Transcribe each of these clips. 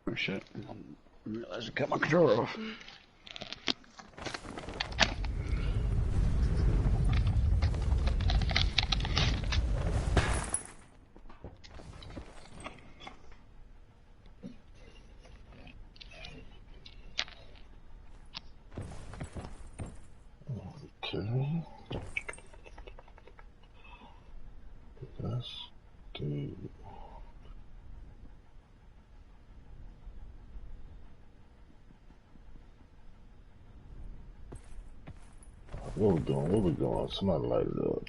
Oh shit. I realized I cut my controller off. Okay. Let's do. What we doing? What we doing? Somebody light it up.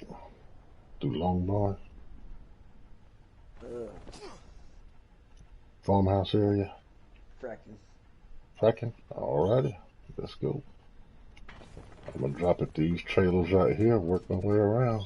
Do long bar. Farmhouse area. Fracking. Fracking? Alrighty. Let's go. I'm gonna drop at these trailers right here, work my way around.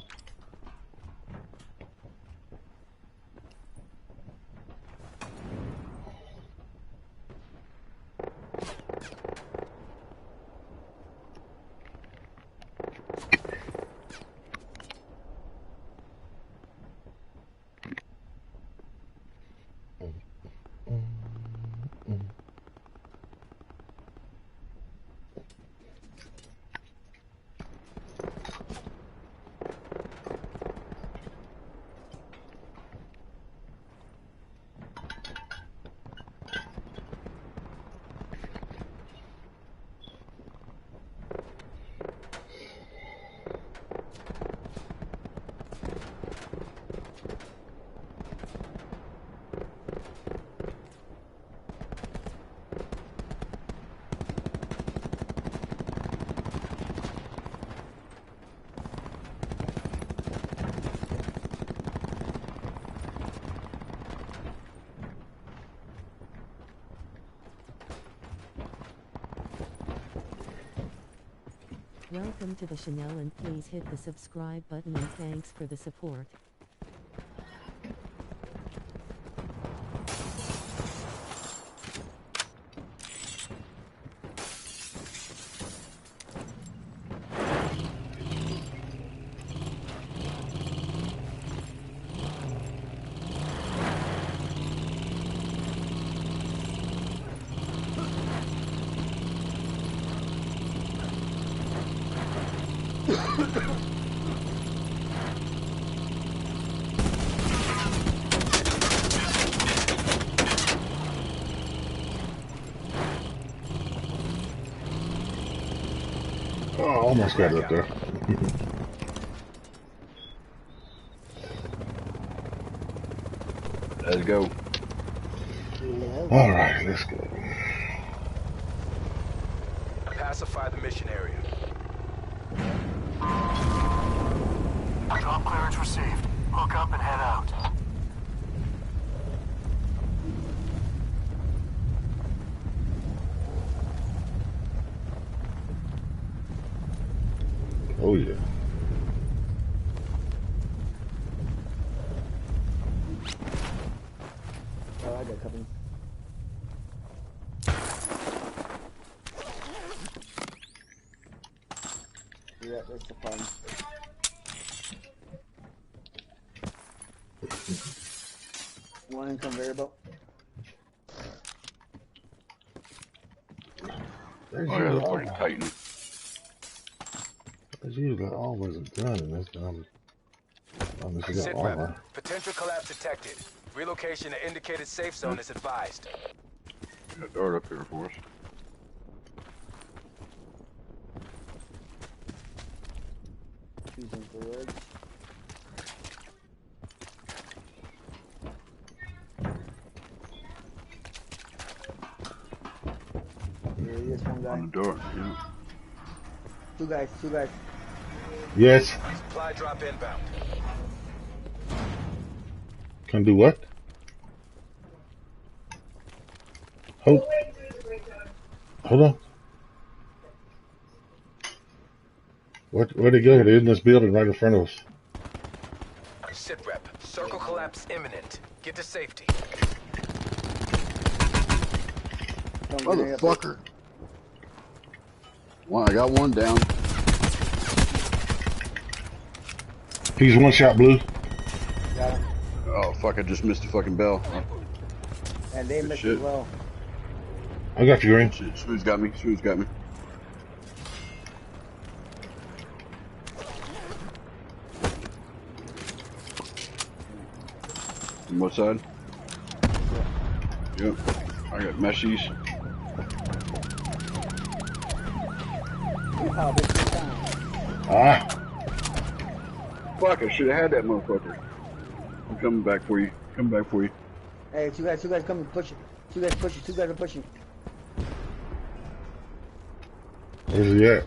Welcome to the Chanel and please hit the subscribe button and thanks for the support. Oh, almost got it up there. Let's go. Alright, let's go. Pacify the mission area. Drop clearance received. Hook up and head out. Oh yeah. Oh, I got coming. Yeah, that's the fun. One income variable. There's Oh yeah, the fucking Titan. There's usually always a gun in this, but I'm just got Sit armor. rep. Potential collapse detected. Relocation to indicated safe zone is advised. Got a dart up here for us. Using forwards. There he is, one guy. On the door, yeah. Two guys. Yes. Supply drop inbound. Can do what? Hold on. Where'd he go? They're in this building right in front of us. Sit rep. Circle collapse imminent. Get to safety. Motherfucker. One, I got one down. He's one shot blue. Got him. Oh fuck, I just missed the fucking bell. And they missed shit. as well. I got you, Green. Shit, Smooth's got me. Smooth's got me. On what side? Yep. I got meshies. You probably took time. Ah, Fuck, I should have had that motherfucker. I'm coming back for you. Coming back for you. Hey, two guys coming, pushing. Two guys pushing, two guys are pushing. where's he at?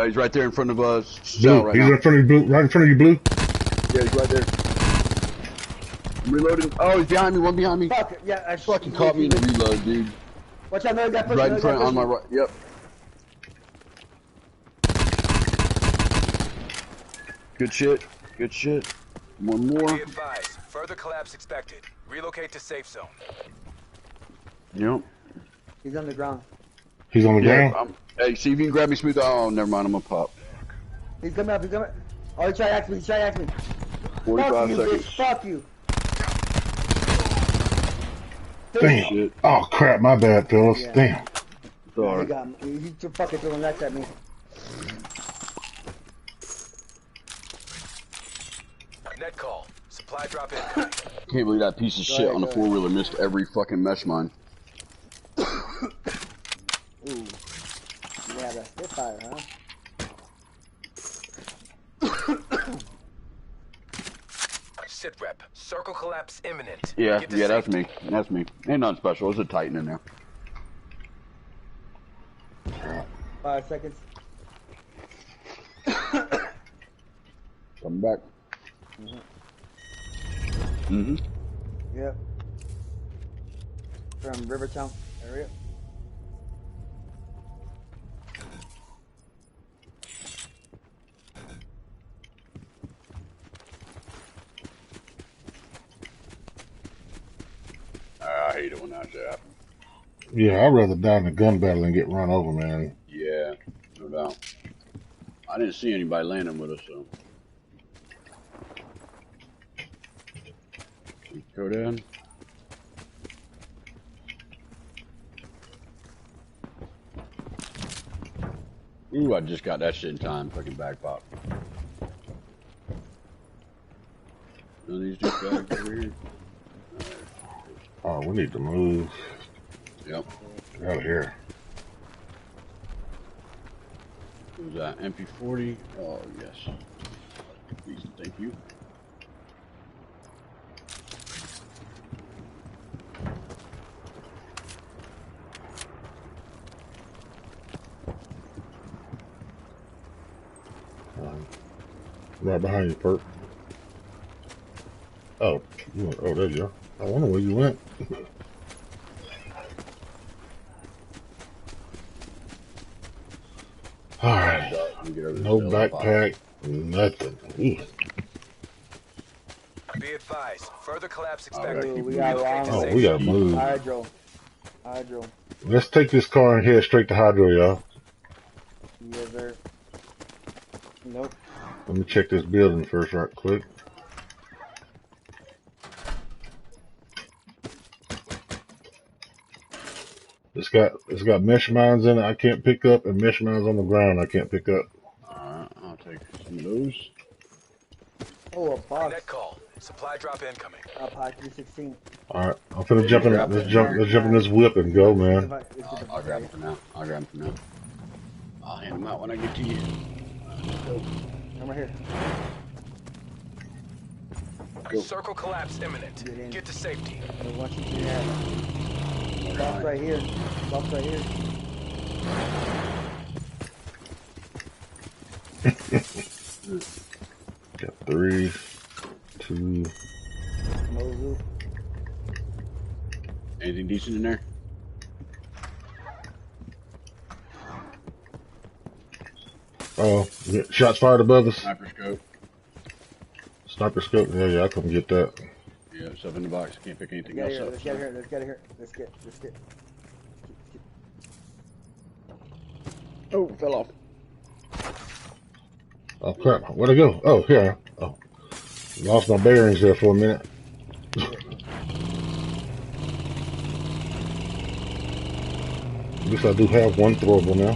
He's right there in front of us. Blue. Right He's now. in front of you, Blue. Right in front of you, Blue. Yeah, he's right there. I'm reloading. Oh, he's behind me. One behind me. Fuck, yeah, I Fucking caught me in the reload, dude. Watch out, another guy pushing. Right in another guy front on my pushing. right. Yep. Good shit. Good shit. One more. Be advised. Further collapse expected. Relocate to safe zone. Yep. He's on the ground. He's on the Yeah. ground. Hey, see if you can grab me smooth. Oh, never mind. I'm gonna pop. He's coming up, he's coming. Oh, he tried to ask me, he tried to ask me. 45 Fuck you, seconds. bitch, fuck you. Damn. Shit. Oh crap, my bad, fellas. Yeah. Damn. It's all He right. got me. He too fucking throwing that at me. Net call. Supply drop incoming. Can't believe that piece of Go shit ahead, on the go ahead. 4-wheeler missed every fucking mesh mine. Ooh. Yeah, that's Spitfire, huh? Sit rep. Circle collapse imminent. Yeah, Get to yeah, that's safety. me. That's me. Ain't nothing special. There's a Titan in there. 5 seconds. Come back. Mm-hmm. Yep. From Rivertown area. I hate it when that's happening. Yeah, I'd rather die in a gun battle than get run over, man. Yeah, no doubt. I didn't see anybody landing with us, so. Go down. Ooh, I just got that shit in time. Fucking back pop. None of these douchebags over here. Oh, we need to move. Yep. Get out of here. What was that? MP40? Oh, yes. Please, thank you. Right behind you, Perk. Oh, you went, oh, there you go. I wonder where you went. Alright. No backpack, nothing. Ooh. Be advised. Further collapse Alright, expected. keep We got Relocate to wrong. Oh, safe we gotta zone. move. Hydro. Hydro. Let's take this car and head straight to Hydro, y'all. Yes, sir. Nope. Let me check this building first, right quick. It's got mesh mines in it I can't pick up, and mesh mines on the ground I can't pick up. Alright, I'll take some of those. Oh, a box. Net call. Supply drop incoming. Up high 316. Alright, I'm finna jump in. grab Let's it. jump in this whip and go, man. I'll grab it for now. I'll grab it for now. I'll hand them out when I get to you. Come right here. Go. Circle collapse imminent. Get in. Get to safety. And once you do that, box right here. Box right here. Got 3, 2. No loot. Anything decent in there? Oh, shots fired above us. Sniper scope. Sniper scope. Yeah, I come get that. Yeah, stuff in the box. Can't pick anything Get else here. up. Let's get here. Let's get here. Let's get. Oh, fell off. Oh crap! Where'd I go? Oh, here. Oh, lost my bearings there for a minute. least I do have one throwable now.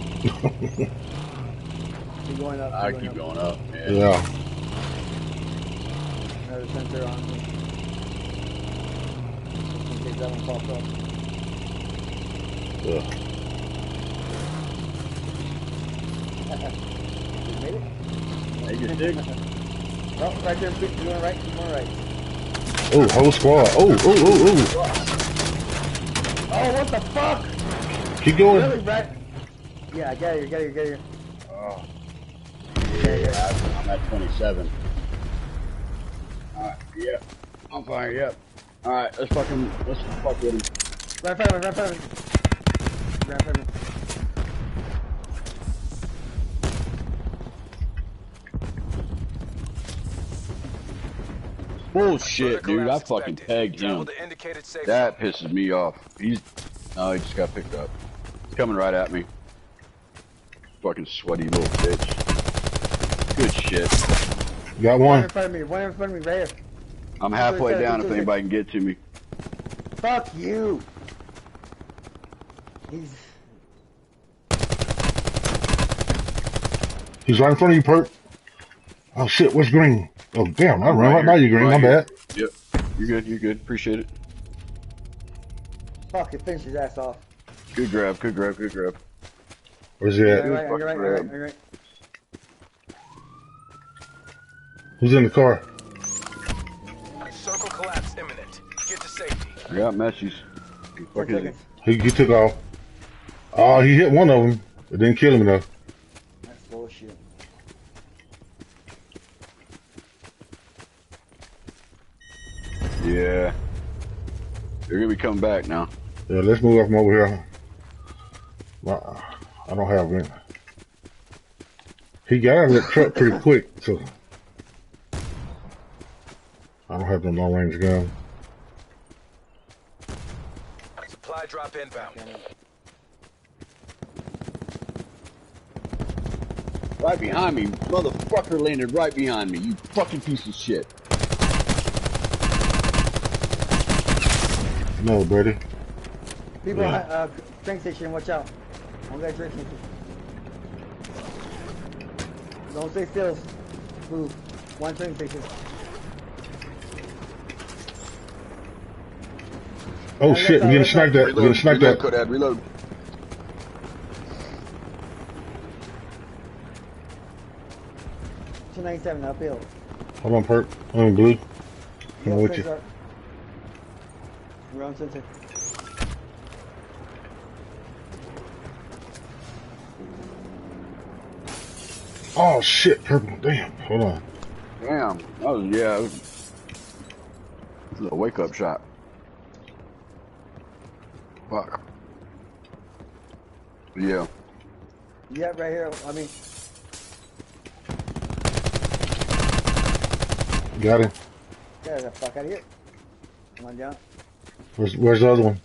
Keep going up. I Keep keep going up. going up. Yeah. Yeah. Another sensor on me. In case that one pops up. Yeah. You made it? Hey, you dig? Oh, right there. Keep going right. Keep going right. Oh, whole squad. Oh. Oh, what the fuck? Keep going. Really, Brett? Yeah, get here. Oh, Yeah. I'm at 27. Alright, yep. I'm fine, yep. Alright, let's fuck with him. Right in front of me. Bullshit, Further dude. I collapse fucking expected. pegged Travel him. to indicated safe That zone. pisses me off. No, he just got picked up. He's coming right at me. Fucking sweaty little bitch. Good shit. Got One one. in front of me, right here. I'm halfway Two, down two, if two. anybody can get to me. Fuck you. He's right in front of you, Perk. Oh shit, where's Green? Oh damn, I I'm ran right by you, Green. My here. bad. Yep. You're good. Appreciate it. Fuck it, finish his ass off. Good grab. Where's he at? You're right. Who's in the car? Circle collapse imminent. Get to safety. I got Messi's. Fuck is he? He took off. Oh, he hit one of them. It didn't kill him though. That's bullshit. Yeah. They're gonna be coming back now. Yeah, let's move up from over here. I don't have it. He got out of that truck pretty quick, so I don't have the long range gun. Supply drop inbound. Right behind me. Motherfucker landed right behind me. You fucking piece of shit. No, buddy. People Yeah. at train station, watch out. One guy train station. Don't stay still. Move. One train station. Oh shit, we're getting sniped at. We're getting sniped at. Codad, reload. $297 uphill. Hold on, Perk. I'm in blue. Coming with you. We're on sensor. Oh shit, purple. Damn. Hold on. Damn. That was a wake up shot. Fuck. Yeah. Yeah, right here. I mean, Got him. get the fuck out of here. Come on down. Where's the other one?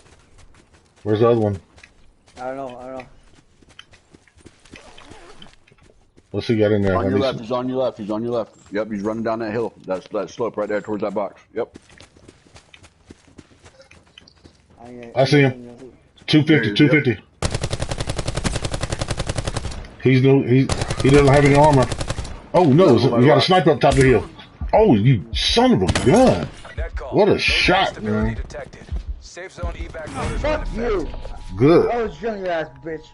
Where's the other one? I don't know. What's he got in there? On your left. He's on your left. Yep, he's running down that hill. That slope right there towards that box. Yep. I see him. 250. He doesn't have any armor. Oh no, we got a sniper up top of the hill. Oh, you son of a gun. What a shot, man. Safe zone evac. Fuck you. Good. I was shooting your ass, bitch.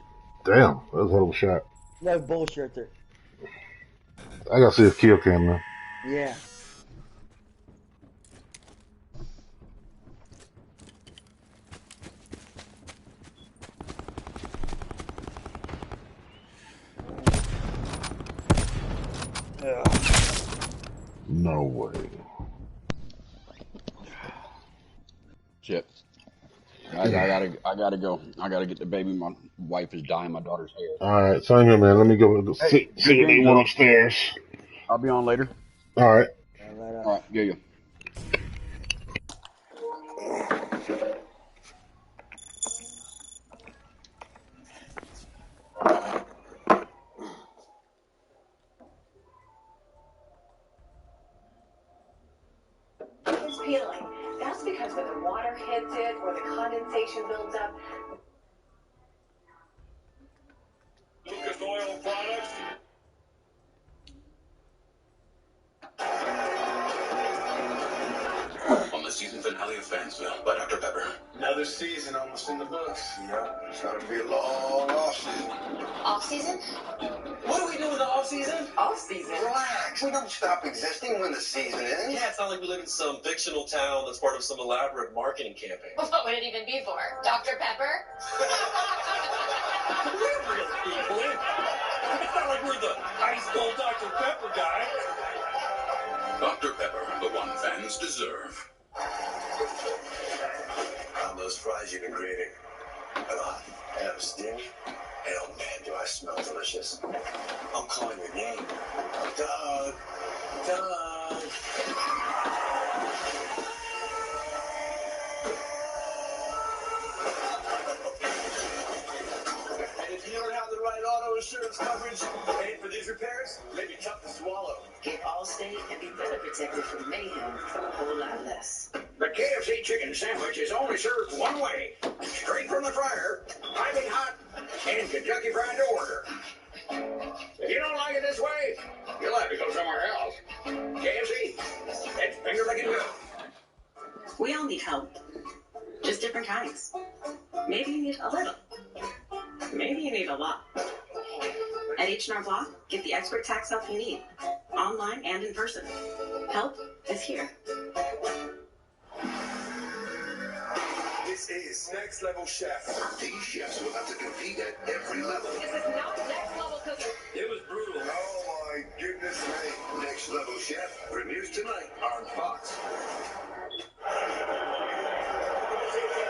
Damn, that was a hell of a shot. That was bullshit there. I gotta see his kill cam, man. Yeah. No way. Shit. I gotta go. I gotta get the baby. My wife is dyeing my daughter's hair. Alright, same here, man. Let me go see what they want upstairs. I'll be on later. Alright. Alright, yeah. It's peeling. That's because when the water hits it or the condensation builds up, oil products. On the season finale of Fansville by Dr. Pepper. Another season almost in the books. Yep, it's gonna be a long off-season. Off-season? What do we do in the off-season? Off-season? Relax, we don't stop existing when the season ends. Yeah, it's not like we live in some fictional town that's part of some elaborate marketing campaign. What would it even be for? Dr. Pepper? We're real people. It's not like we're the high school Dr. Pepper guy. Dr. Pepper, the one fans deserve. On those fries you've been creating. Have a sting? Hell, man, do I smell delicious. I'm calling the game. Doug. Doug. And if you don't have the right auto insurance coverage, paying for these repairs may be tough to swallow. Get Allstate and be better protected from mayhem for a whole lot less. The KFC chicken sandwich is only served one way. Straight from the fryer, piping hot, and Kentucky Fried to order. If you don't like it this way, you'll have to go somewhere else. KFC, it's finger licking good. We all need help. Just different kinds. Maybe you need a little. Maybe you need a lot. At H&R Block, get the expert tax help you need. Online and in person. Help is here. This is Next Level Chef. These chefs will have to compete at every level. This is not next level cooking. It was brutal. Oh my goodness me. Next Level Chef premieres tonight on Fox.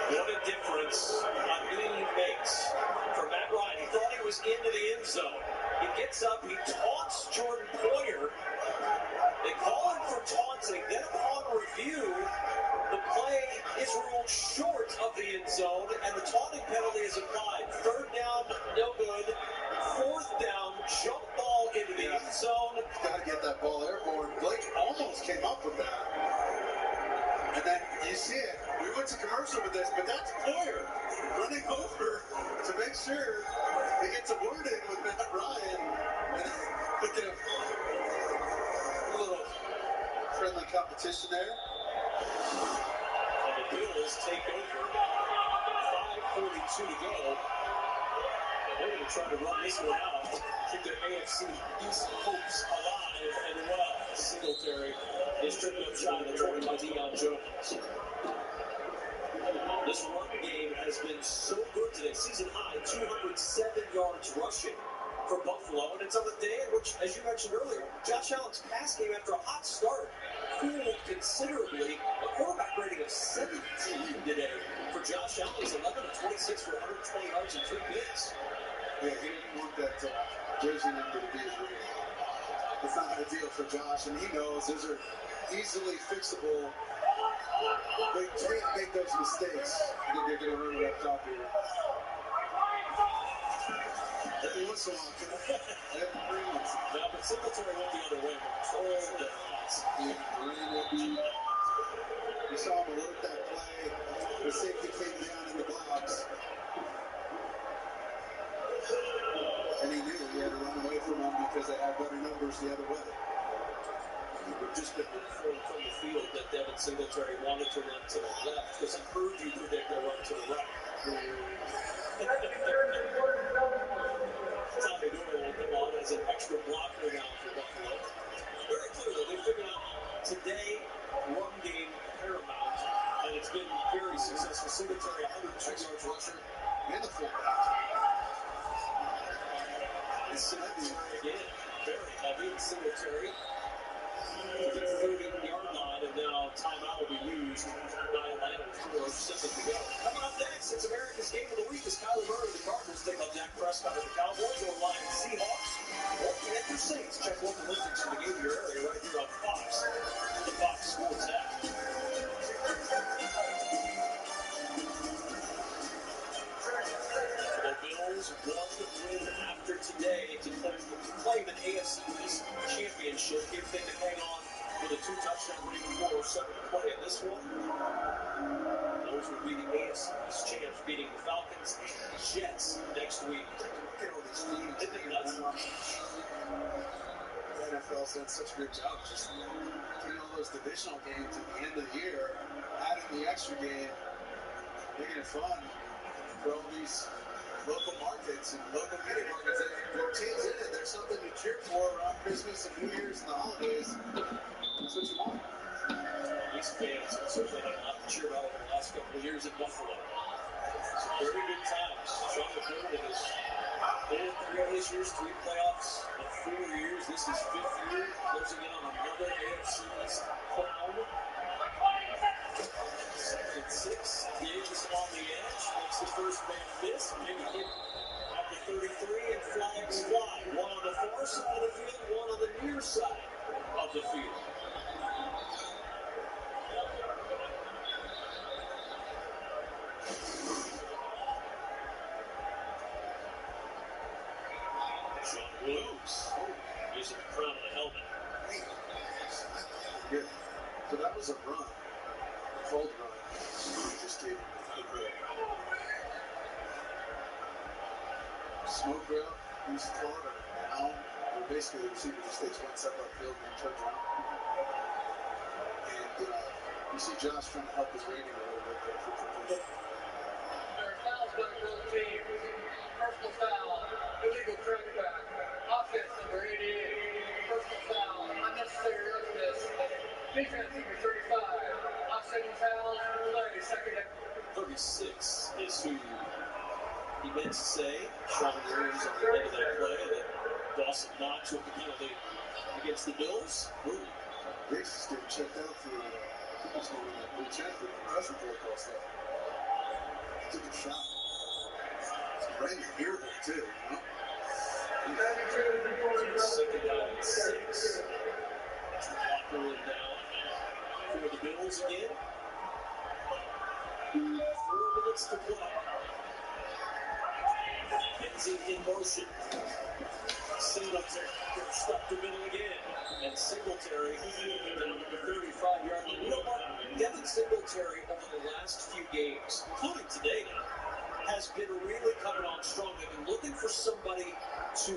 What a difference a knee makes. For Matt Ryan, he thought he was into the end zone. He gets up, he taunts Jordan Poyer. They call him for taunting. Then upon review, the play is ruled short of the end zone, and the taunting penalty is applied. Third down, no good. Fourth down, jump ball into the end zone. Got to get that ball airborne. Blake almost came up with that. And then you see it. We went to commercial with this, but that's Poyer running over to make sure he gets a word in with Matt Ryan. And look at him. A little friendly competition there. And the Bills take over. 5:42 to go. They're going to try to run this one out. Keep their AFC East hopes alive and well. Singletary is tripped up shy of the 20 by Deion Jones. This run game has been so good today. Season high, 207 yards rushing for Buffalo. And it's on the day in which, as you mentioned earlier, Josh Allen's pass game after a hot start cooled considerably. A quarterback rating of 17 today for Josh Allen. He's 11 of 26 for 120 yards and 3 picks. Yeah, he didn't want that jersey number to be his rating. It's not ideal for Josh, and he knows those are easily fixable. They can't make those mistakes. They're going to run it up top here. Every once in a while, every 3 months. Yeah, but Singletary went the other way. You saw him alert that play. The safety came down in the blocks. And he knew he had to run away from him because they had better numbers the other way. We've just been informed from the field that Devin Singletary wanted to run to the left because he heard you predict a run to the right. Tommy Doyle will come on as an extra blocker now for Buffalo. Very clearly, they figured out today run game paramount, and it's been very successful. Singletary, 102 yards rusher, And the fullback. and Singletary again, very heavy. Singletary to the 30-yard line, and now timeout will be used by Atlanta with 4 seconds to go. Coming up next, it's America's Game of the Week as Kyler Murray and the Cardinals take on Dak Prescott and the Cowboys, or Lions Seahawks, or Panthers Saints. Check local listings for the game of your area right here on Fox, the Fox Sports app. The Bills 1 win after today to claim an AFC East championship. Give them to hang on with a 2-touchdown lead before 7 to play in this one. Those will be the AFC East champs beating the Falcons and the Jets next week. Look at all these teams. Isn't it nuts? The NFL's done such a good job just putting all those divisional games at the end of the year, adding the extra game, making it fun for all these local markets and local media markets. There are teams in it. There's something to cheer for around Christmas and New Year's and the holidays. That's what you want. These fans have certainly had a lot to cheer about over the last couple of years in Buffalo. Some very good times. Sean McDermott in his whole previous years, 3 playoffs in 4 years. This is 5th year, closing in on another AFC East crown. 2nd and 6. Diggs on the edge. Makes the first man miss. Maybe hit at the 33, and flags fly. One on the far side of the field, one on the near side of the field. Sean Williams using the crown of the helmet. Good. So that was a run. A cold run. Just gave him a good. Smoke route, he's caught or down. Or basically the receiver just takes one step upfield and then turns around. And you see Josh trying to help his rating a little bit there for There are fouls by both teams. Personal foul, illegal crackback. Offense number 88. Personal foul, unnecessary roughness. Defense number 35. Offsetting fouls, play, second down. 36 is who he meant to say. Sean Williams on the end of that play. And then Dawson Knox with the penalty against the Bills. Ooh. Riggs is getting checked out for he's going to blue check for concussion protocol stuff. He took a shot. It's right in your ear hole too, you know? Second down and 6. That's the locker room down for the Bills again. 4 minutes to play. Enzi in motion. Singletary stuck the middle again. And Singletary down to the 35-yard line. You know what? Devin Singletary over the last few games, including today now, has been really coming on strong. They've been looking for somebody to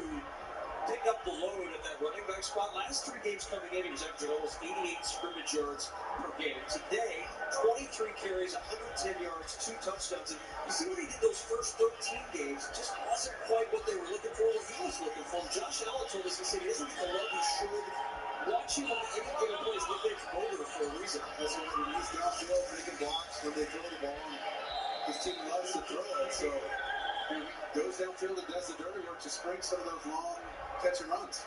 pick up the load at that running back spot. Last 3 games coming in, he was averaging almost 88 scrimmage yards per game. Today, 23 carries, 110 yards, 2 touchdowns. And you see what he did those first 13 games? It just wasn't quite what they were looking for, what he was looking for. Josh Allen told us, he said he doesn't get the love he should. Watching him any given play is nicknamed Motor for a reason. That's what it is downfield, making blocks when they throw the ball. His team loves to throw it, so he goes downfield and does the dirty work to spring some of those long catch and runs.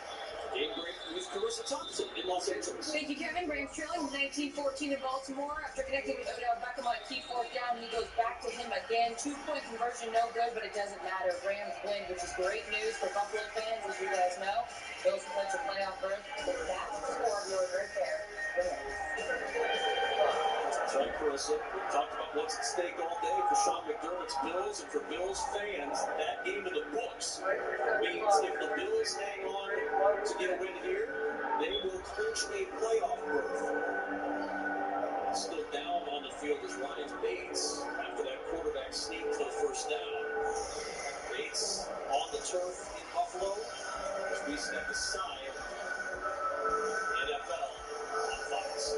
Game break with Carissa Thompson in Los Angeles. Thank you, Kevin. Rams trailing 19-14 in Baltimore. After connecting with Odell Beckham on a key 4th down, he goes back to him again. 2-point conversion, no good, but it doesn't matter. Rams win, which is great news for Buffalo fans, as you guys know. Those potential playoff berth, but that's the scoreboard right there. That's right, Carissa. We talked about what's at stake all day for Sean McDermott's Bills, and for Bills fans, that game in the books means if the Bills hang on to get a win here, they will clinch a playoff berth. Still down on the field is Ryan Bates after that quarterback sneak for the first down. Bates on the turf in Buffalo as we step aside. NFL on Fox.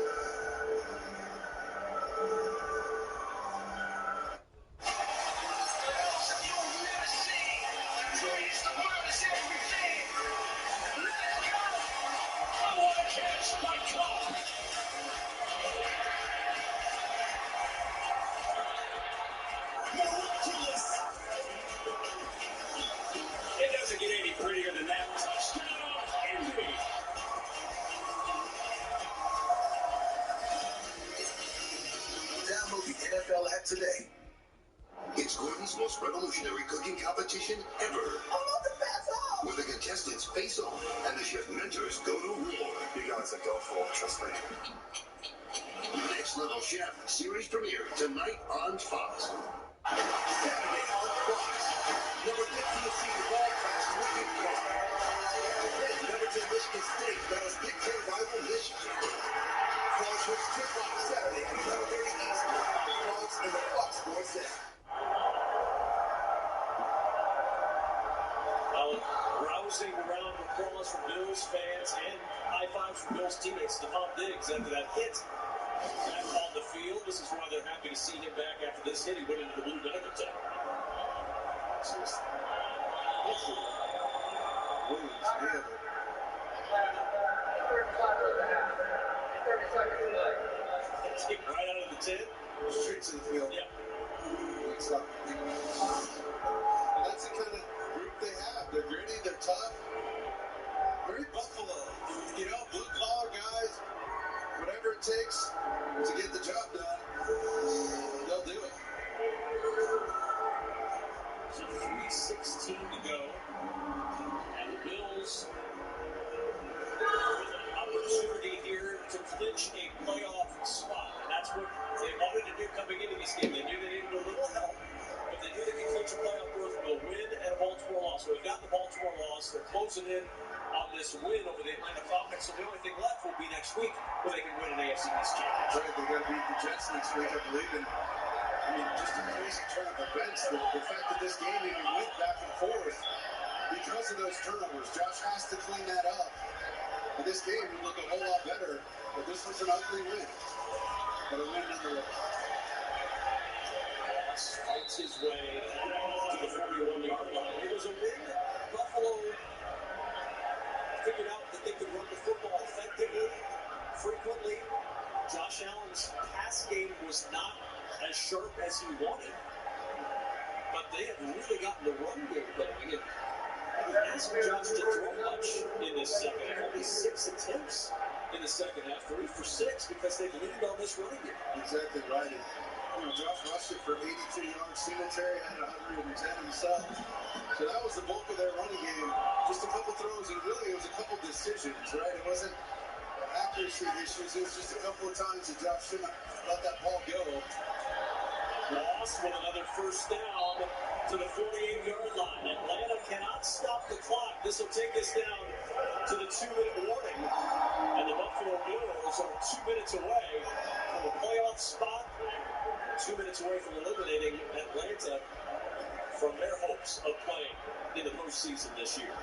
It doesn't get any prettier than that. Touchdown, Indy. Download the NFL app today. It's Gordon's most revolutionary cooking competition ever. Where the contestants face off and the chef mentors go to war. You guys are go for it, trust me. Next Level Chef series premiere tonight on Fox. Saturday on Fox. Number 15 seed ball cracks wicked car. Then number 10 Michigan State battles Big Ten rival Michigan. rousing round of applause from Bills fans and high fives from Bills teammates Stephon Diggs after that hit back on the field. This is why they're happy to see him back after this hit. He went into the blue vinegar tank. Just, Williams nailed it. 30 seconds left. Kick right out of the 10. Straight to the field. Yeah. It's up. And that's the kind of group they have. They're gritty, they're tough. Very Buffalo. You know, blue collar guys, whatever it takes to get the job done, they'll do it. So 3:16 to go. And the Bills with an opportunity here to clinch a playoff spot. And that's what they wanted to do coming into this game. They knew they needed a little help, but they knew they could clinch a playoff berth with a win and a Baltimore loss. So they've got the Baltimore loss. They're closing in on this win over the Atlanta Falcons. So the only thing left will be next week where they can win an AFC East championship. Right, they got to beat the Jets next week, I believe. And I mean, just a crazy turn of events. The fact that this game even went back and forth because of those turnovers. Josh has to clean that up. And this game would look a whole lot better, but this was an ugly win. But a win nonetheless. Ross fights his way to the 41-yard line. It was a win. Buffalo figured out that they could run the football effectively, frequently. Josh Allen's pass game was not as sharp as he wanted, but they have really gotten the run game going. And asked Josh to throw much in this second half. Only 6 attempts in the second half, 3 for 6, because they've leaned on this running game. Exactly right. And, you know, Josh rushed it for 82 yards. Singletary had 110 himself. So that was the bulk of their running game. Just a couple throws, and really it was a couple decisions, right? It wasn't accuracy issues. It was just a couple of times that Josh shouldn't have let that ball go. Loss with another first down to the 48-yard line. Atlanta cannot stop the clock. This will take us down to the 2-minute warning. And the Buffalo Bills are 2 minutes away from a playoff spot, 2 minutes away from eliminating Atlanta from their hopes of playing in the postseason this year.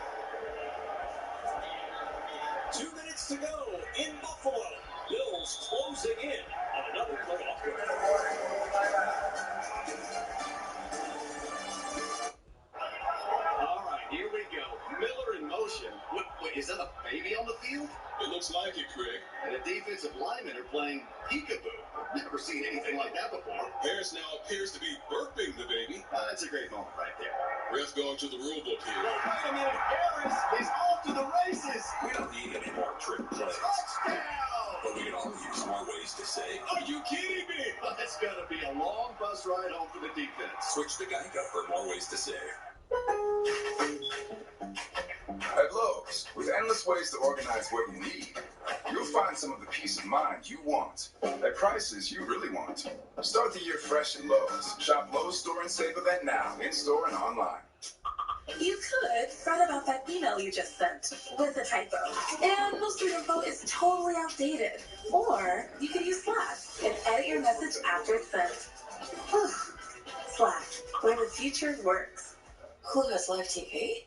2 minutes to go in Buffalo. Bills closing in on another playoff win. All right, here we go. Miller in motion. Wait, is that a baby on the field? It looks like it, Craig. And the defensive linemen are playing peekaboo. Never seen anything like that before. Harris now appears to be burping the baby. That's a great moment right there. Ref going to the rule book here. Wait a minute, Harris is off to the races. We don't need any more trick plays. Touchdown! But we can all use more ways to say, are you kidding me? That's got to be a long bus ride home for the defense. Switch to Geico for more ways to save. At Lowe's, with endless ways to organize what you need, you'll find some of the peace of mind you want at prices you really want. Start the year fresh at Lowe's. Shop Lowe's Store and Save event now, in-store and online. You could write about that email you just sent with a typo. And most of your info is totally outdated. Or you could use Slack and edit your message after it's sent. Whew. Slack, where the future works. Who has live TV?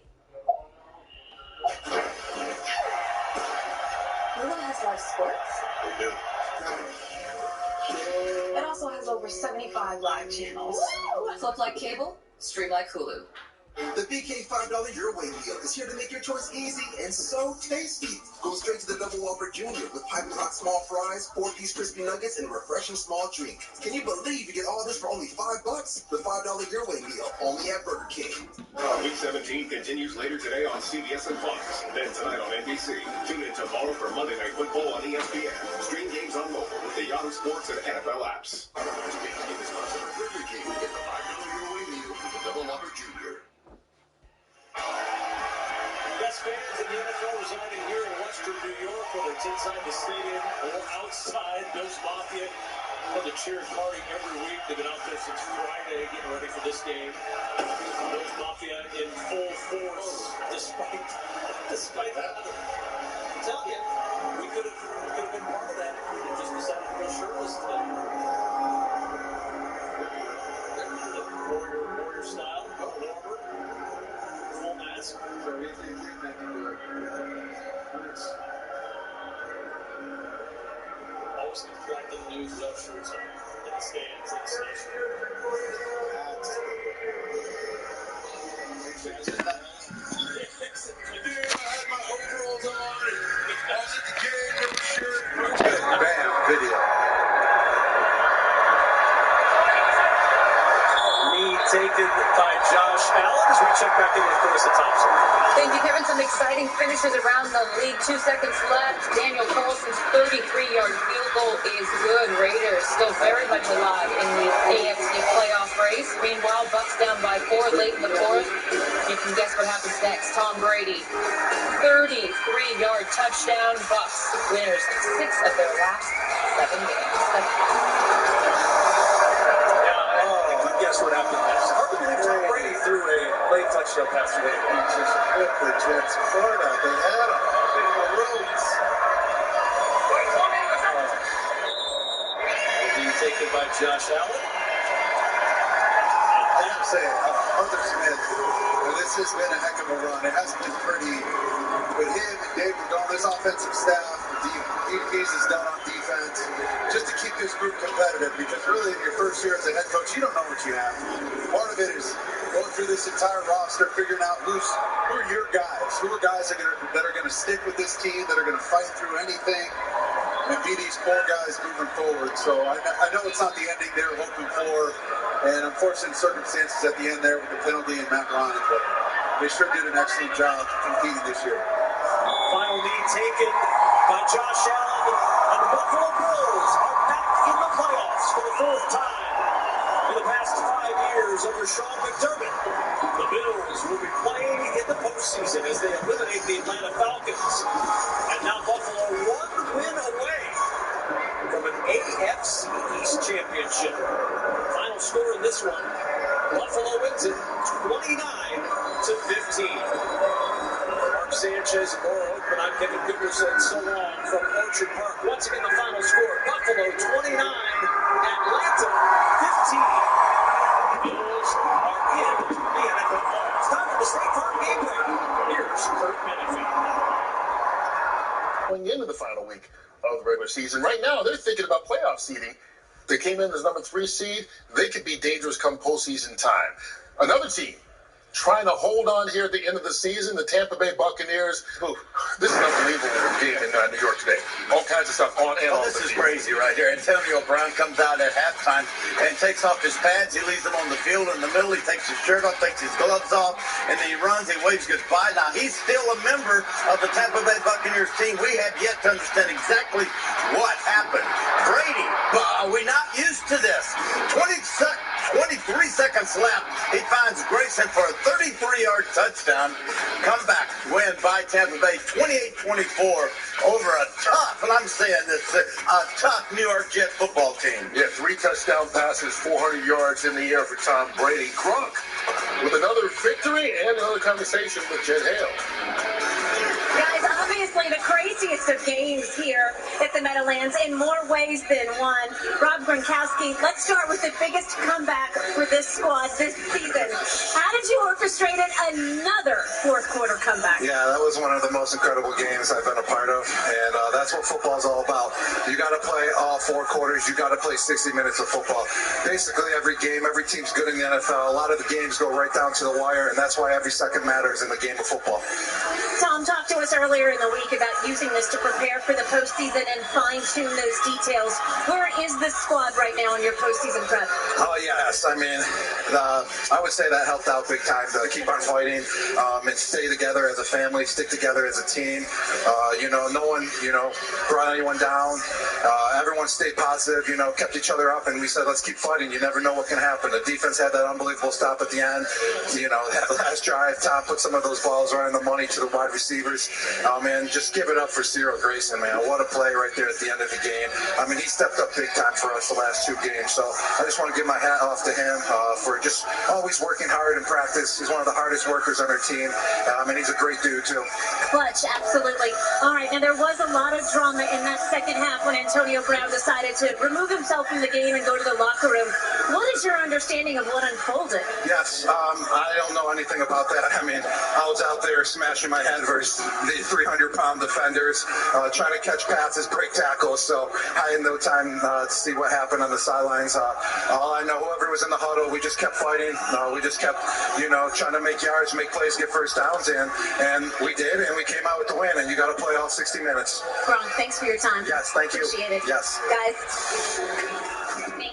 Hulu has live sports? We do. It also has over 75 live channels. Flip like cable, stream like Hulu. The BK $5 Euroway meal is here to make your choice easy and so tasty. Go straight to the Double Whopper Jr. with piping hot small fries, 4-piece crispy nuggets, and a refreshing small drink. Can you believe you get all this for only $5? The $5 Euroway meal, only at Burger King. Week 17 continues later today on CBS and Fox. Then tonight on NBC. Tune in tomorrow for Monday Night Football on ESPN. Stream games on mobile with the Yahoo Sports and NFL apps. Burger King, get the $5 Euroway meal with the Double Whopper Jr. Best fans in the NFL residing here in Western New York, whether it's inside the stadium or outside. Bills Mafia have the cheer and party every week. They've been out there since Friday getting ready for this game. Bills Mafia in full force, despite that. I'm telling you, we could have been part of that if we just decided to go shirtless today. Warrior style, warmer, full mask. So if they think that ushers in the stands in the station. Bam, video. Knee taken by Josh Allen as we check back in with Carissa Thompson. Thank you, Kevin. Some exciting finishes around the league. 2 seconds left. Daniel Colson's 33-yard field goal is good. Raiders still very much alive in the AFC playoff race. Meanwhile, Bucks down by 4 late in the fourth. You can guess what happens next. Tom Brady, 33-yard touchdown. Bucks winners 6 of their last 7 games. Guess what happened next? Hard to believe Tom Brady threw a late touchdown pass to Brady. He just quickly transported. They had him in the ropes. Being taken by Josh Allen. I'm saying, Arthur Smith, this has been a heck of a run. It hasn't been pretty with him and Dave Verdon, this offensive staff, Dean Pease has done on defense, just to keep this group competitive, because really in your first year as a head coach, you don't know what you have. Part of it is going through this entire roster, figuring out who are your guys, who are guys that are going to stick with this team, that are going to fight through anything, and be these core guys moving forward. So I know it's not the ending they were hoping for, and unfortunate circumstances at the end there with the penalty and Matt Ryan, but they sure did an excellent job competing this year. Final knee taken by Josh Allen, and the Buffalo Bills are back in the playoffs for the 4th time in the past 5 years under Sean McDermott. The Bills will be playing in the postseason as they eliminate the Atlanta Falcons. And now Buffalo 1 win away from an AFC East championship. Final score in this one, Buffalo wins it 29-15. Sanchez and Laura Oakman. I'm Kevin Goodwin, so long from Orchard Park. Once again, the final score, Buffalo 29, Atlanta 15. Bills are in the NFL playoffs. Time for the State Farm Gateway. Here's Kurt Menefee. Going into the final week of the regular season, right now they're thinking about playoff seeding. They came in as number 3 seed. They could be dangerous come postseason time. Another team trying to hold on here at the end of the season, the Tampa Bay Buccaneers. This is an unbelievable game in New York today. All kinds of stuff on and off the field. This is crazy right here. Antonio Brown comes out at halftime and takes off his pads. He leaves them on the field in the middle. He takes his shirt off, takes his gloves off, and then he runs, he waves goodbye. Now, he's still a member of the Tampa Bay Buccaneers team. We have yet to understand exactly what happened. Brady, are we not used to this? 23 seconds left. He finds Grayson for a 33-yard touchdown. Comeback win by Tampa Bay, 28-24 over a tough, and I'm saying this, a tough New York Jet football team. Yeah, 3 touchdown passes, 400 yards in the air for Tom Brady. Gronk with another victory and another conversation with Jet Hale. Guys, obviously the craziest of games here at the Meadowlands in more ways than one. Rob Gronkowski, let's start with the biggest comeback for this squad this season. How did you orchestrate another fourth-quarter comeback? Yeah, that was one of the most incredible games I've been a part of, and that's what football's all about. You got to play all 4 quarters. You got to play 60 minutes of football. Basically, every game, every team's good in the NFL. A lot of the games go right down to the wire, and that's why every second matters in the game of football. Tom, talk to us earlier in the week about using this to prepare for the postseason and fine-tune those details. Where is this squad right now in your postseason prep? Oh, yes. I mean, I would say that helped out big time to keep on fighting and stay together as a family, stick together as a team. No one, brought anyone down. Everyone stayed positive, kept each other up, and we said, let's keep fighting. You never know what can happen. The defense had that unbelievable stop at the end. That last drive, Tom put some of those balls right on the money to the wide receivers. Man, just give it up for Cyril Grayson, man. What a play right there at the end of the game. I mean, he stepped up big time for us the last 2 games. So I just want to give my hat off to him for just always working hard in practice, He's one of the hardest workers on our team, and he's a great dude, too. Clutch, absolutely. All right, now there was a lot of drama in that second half when Antonio Brown decided to remove himself from the game and go to the locker room. What is your understanding of what unfolded? Yes, I don't know anything about that. I mean, I was out there smashing my head versus the 300-pound defenders, trying to catch passes, break tackles, so I had no time to see what happened on the sidelines. All I know, whoever was in the huddle, we just kept fighting. We just kept, trying to make yards, make plays, get first downs in, and we did, and we came out with the win, and you got to play all 60 minutes. Gronk, thanks for your time. Yes, thank you. Appreciate it. Yes. Guys.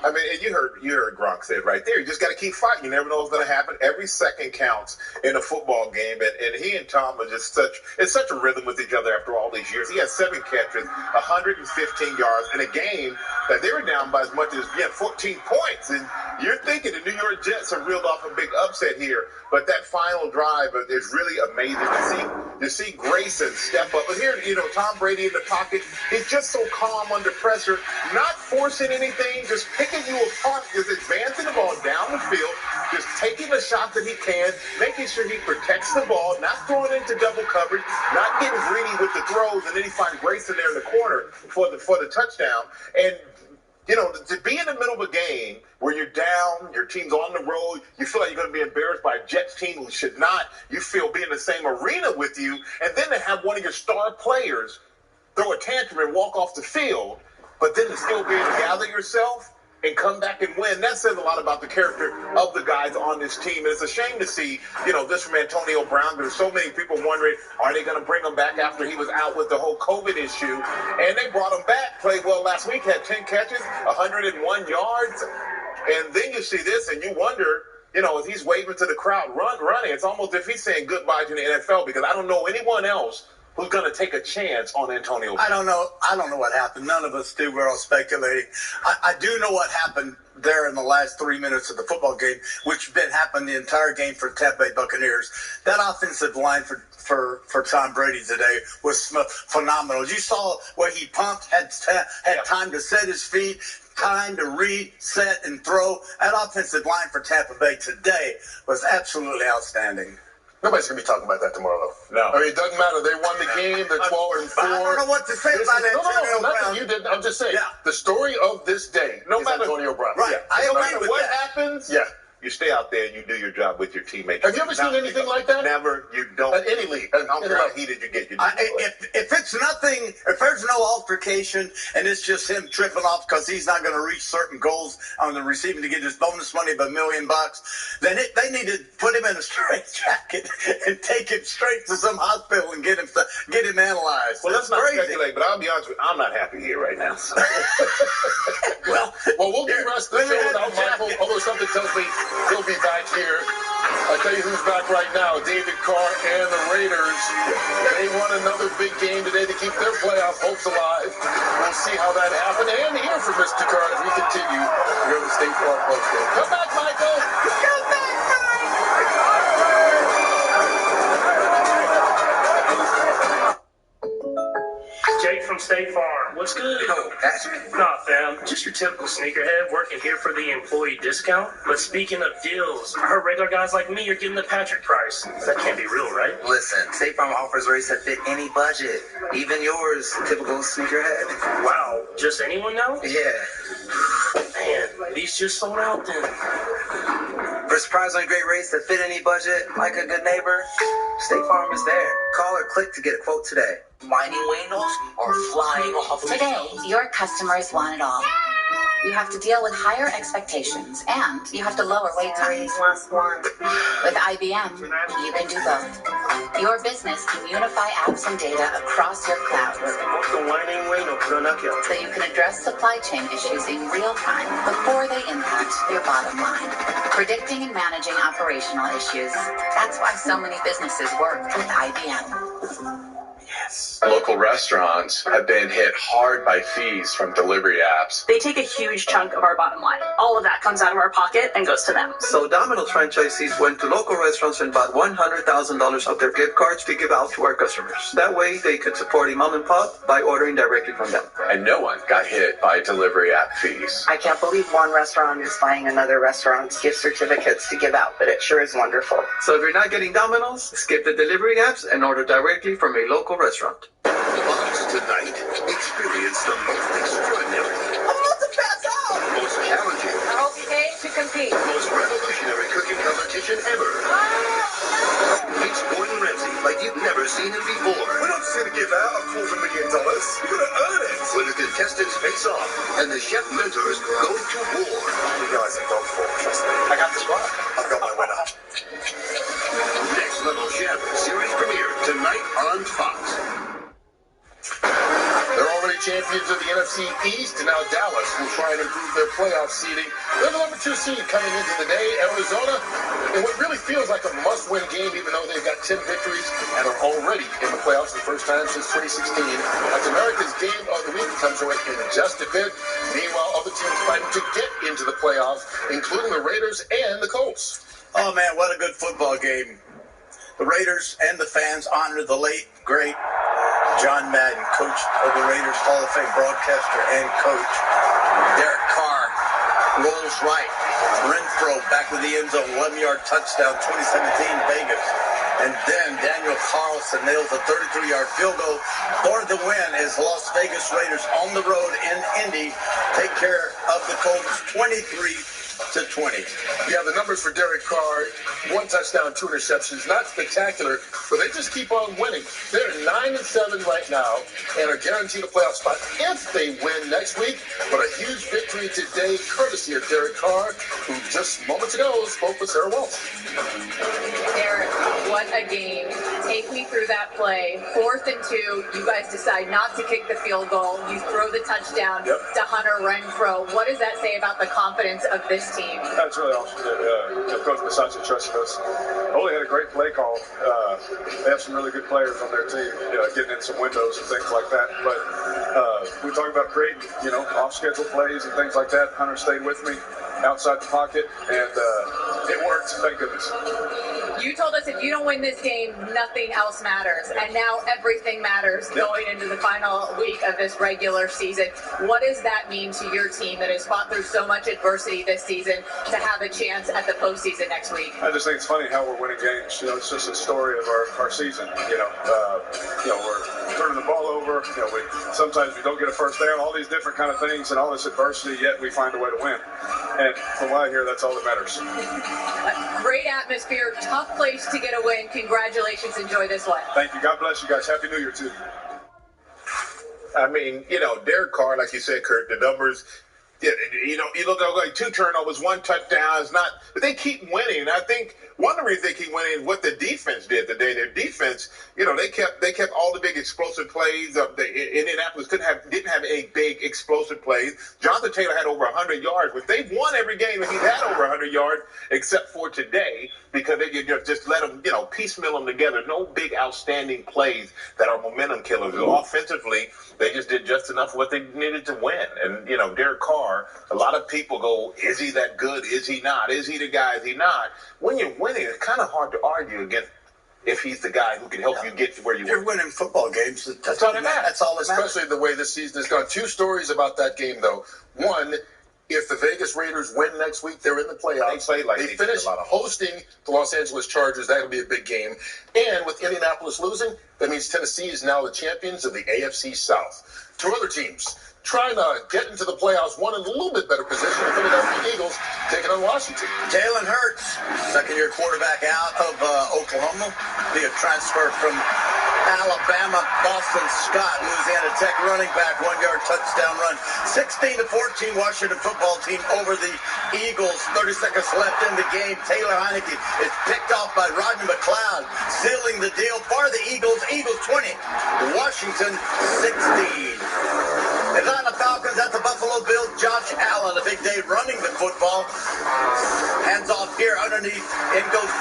I mean, and you heard Gronk say it right there. You just got to keep fighting. You never know what's going to happen. Every second counts in a football game, and he and Tom are just such a rhythm with each other after all these years. He had 7 catches, 115 yards in a game that they were down by as much as 14 points. And you're thinking the New York Jets have reeled off a big upset here, but that final drive is really amazing to see Grayson step up. And here, Tom Brady in the pocket, he's just so calm under pressure, not forcing anything, just picking you apart, just advancing the ball down the field, just taking the shot that he can, making sure he protects the ball, not throwing into double coverage, not getting greedy with the throws, and then he finds Grayson there in the corner for the touchdown. And to be in the middle of a game where you're down, your team's on the road, you feel like you're going to be embarrassed by a Jets team who should not, you feel be in the same arena with you, and then to have one of your star players throw a tantrum and walk off the field, but then to still be able to gather yourself and come back and win, that says a lot about the character of the guys on this team. And it's a shame to see, this from Antonio Brown. There's so many people wondering, are they going to bring him back after he was out with the whole COVID issue? And they brought him back, played well last week, had 10 catches, 101 yards. And then you see this and you wonder, if he's waving to the crowd, running, it's almost as if he's saying goodbye to the NFL, because I don't know anyone else who's going to take a chance on Antonio Brown. I don't know what happened. None of us do. We're all speculating. I do know what happened there in the last 3 minutes of the football game, which happened the entire game for Tampa Bay Buccaneers. That offensive line for Tom Brady today was phenomenal. You saw where he pumped, had time to set his feet, time to reset and throw. That offensive line for Tampa Bay today was absolutely outstanding. Nobody's going to be talking about that tomorrow, though. No. I mean, it doesn't matter. They won the game. They're 12-4. I don't know what to say about Antonio Brown. Nothing you did. I'm just saying. Yeah. The story of this day is Antonio Brown. Right. Yeah. No matter what happens, you stay out there and you do your job with your teammates. Have you ever seen anything like that? Never. You don't. At any league. I don't care how heated you get. If it's nothing, if there's no altercation and it's just him tripping off because he's not going to reach certain goals on the receiving to get his bonus money of $1 million, then they need to put him in a straitjacket and take him straight to some hospital and get him analyzed. Well, let's not speculate, but I'll be honest with you, I'm not happy here right now. So. well, we'll get the rest of the show without Michael, although something tells me he'll be back here. I'll tell you who's back right now, David Carr and the Raiders. They won another big game today to keep their playoff hopes alive. We'll see how that happened. And here for Mr. Carr as we continue here on the State Farm Postgame. Come back, Michael! Come back, Jake from State Farm. What's good? Yo, Patrick? Nah, fam. Just your typical sneakerhead working here for the employee discount. But speaking of deals, I heard regular guys like me are getting the Patrick price. That can't be real, right? Listen, State Farm offers rates that fit any budget. Even yours, typical sneakerhead. Wow, just anyone now? Yeah. Man, these just sold out then. For surprisingly great rates that fit any budget, like a good neighbor, State Farm is there. Call or click to get a quote today. Mining windows are flying off the Today, your customers want it all. You have to deal with higher expectations, and you have to lower wait times. With IBM, you can do both. Your business can unify apps and data across your cloud, so you can address supply chain issues in real time before they impact your bottom line. Predicting and managing operational issues. That's why so many businesses work with IBM. Yes. Local restaurants have been hit hard by fees from delivery apps. They take a huge chunk of our bottom line. All of that comes out of our pocket and goes to them. So Domino's franchisees went to local restaurants and bought $100,000 of their gift cards to give out to our customers. That way they could support a mom and pop by ordering directly from them. And no one got hit by delivery app fees. I can't believe one restaurant is buying another restaurant's gift certificates to give out, but it sure is wonderful. So if you're not getting Domino's, skip the delivery apps and order directly from a local restaurant. Lives tonight. Experience the most extraordinary. I'm about to pass out. Most challenging. I hope you came to compete. Most revolutionary cooking competition ever. Meets Gordon Ramsay like you've never seen him before. We don't just give out $250,000. You're gonna earn it. When the contestants face off and the chef mentors go to war. You guys are done for. Trust me. I got the squad. I've got my winner. Next Level Chef series premiere tonight on Fox. They're already champions of the NFC East, and now Dallas will try and improve their playoff seeding. They're the number 2 seed coming into the day, Arizona, in what really feels like a must-win game, even though they've got 10 victories and are already in the playoffs for the first time since 2016. That's America's Game of the Week comes away in just a bit. Meanwhile, other teams fighting to get into the playoffs, including the Raiders and the Colts. Oh, man, what a good football game. The Raiders and the fans honored the late, great John Madden, coach of the Raiders, Hall of Fame broadcaster and coach. Derek Carr rolls right. Renfro back to the end zone, 11-yard touchdown, 2017 Vegas. And then Daniel Carlson nails a 33-yard field goal for the win as Las Vegas Raiders on the road in Indy take care of the Colts 23-20. Yeah, the numbers for Derek Carr, 1 touchdown, 2 interceptions, not spectacular, but they just keep on winning. They're 9-7 right now and are guaranteed a playoff spot if they win next week. But a huge victory today, courtesy of Derek Carr, who just moments ago spoke with Sarah Walsh. Derek, what a game. Take me through that play. 4th and 2, you guys decide not to kick the field goal. You throw the touchdown to Hunter Renfro. What does that say about the confidence of this team? That's really awesome. Coach Bisaccia trusted us. Ole had a great play call. They have some really good players on their team, getting in some windows and things like that. But we talk about creating, off-schedule plays and things like that. Hunter stayed with me outside the pocket, and it worked, thank goodness. You told us if you don't win this game, nothing else matters. And now everything matters going into the final week of this regular season. What does that mean to your team that has fought through so much adversity this season to have a chance at the postseason next week? I just think it's funny how we're winning games. It's just a story of our season. We're turning the ball over. Sometimes we don't get a first down, all these different kind of things and all this adversity, yet we find a way to win. And from what I hear, that's all that matters. Great atmosphere, tough place to get a win. Congratulations. Enjoy this one. Thank you. God bless you guys. Happy New Year, too. I mean, Derek Carr, like you said, Kurt, the numbers, you look like 2 turnovers, 1 touchdown. It's not, but they keep winning. I think one of the reasons they keep winning is what the defense did today. Their defense, they kept all the big explosive plays. Indianapolis didn't have a big explosive plays. Jonathan Taylor had over 100 yards, but they've won every game that he's had over 100 yards, except for today, because they just let them, piecemeal them together. No big outstanding plays that are momentum killers. Offensively, they just did just enough of what they needed to win. And, Derek Carr, a lot of people go, is he that good? Is he not? Is he the guy? Is he not? When you're winning, it's kind of hard to argue against if he's the guy who can help you get to where you want. You're winning football games. That's all that matters. That's all that matters. Especially the way this season has gone. 2 stories about that game, though. One, if the Vegas Raiders win next week, they're in the playoffs. They finish hosting the Los Angeles Chargers. That'll be a big game. And with Indianapolis losing, that means Tennessee is now the champions of the AFC South. 2 other teams trying to get into the playoffs, one in a little bit better position. The Philadelphia Eagles taking on Washington. Jalen Hurts, second-year quarterback out of Oklahoma, via transfer from Alabama. Boston Scott, Louisiana Tech running back, 1-yard touchdown run. 16-14, Washington football team over the Eagles. 30 seconds left in the game. Taylor Heineke is picked off by Rodney McLeod, sealing the deal for the Eagles. Eagles 20, Washington 16. Atlanta Falcons at the Buffalo Bills. Josh Allen, a big day running the football. Hands off here underneath. In goes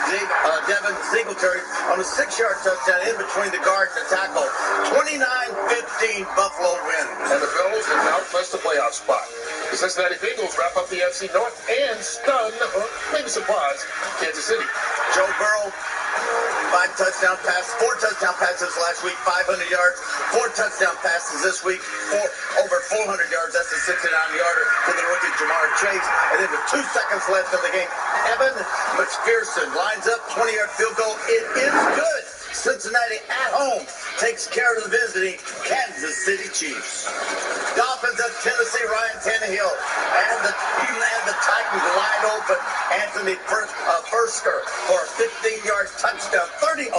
Devin Singletary on a 6-yard touchdown in between the guard and the tackle. 29-15 Buffalo win. And the Bills have now clinched the playoff spot. The Cincinnati Bengals wrap up the NFC North and stun, or maybe surprise, Kansas City. Joe Burrow, 4 touchdown passes last week, 500 yards, 4 touchdown passes this week, over 400 yards. That's a 69-yarder to the rookie Jamar Chase. And then with 2 seconds left in the game, Evan McPherson lines up, 20-yard field goal. It is good. Cincinnati at home takes care of the visiting Kansas City Chiefs. Dolphins at Tennessee, Ryan Tannehill and the Titans wide open. Anthony Firsker for a 15-yard touchdown. 34-3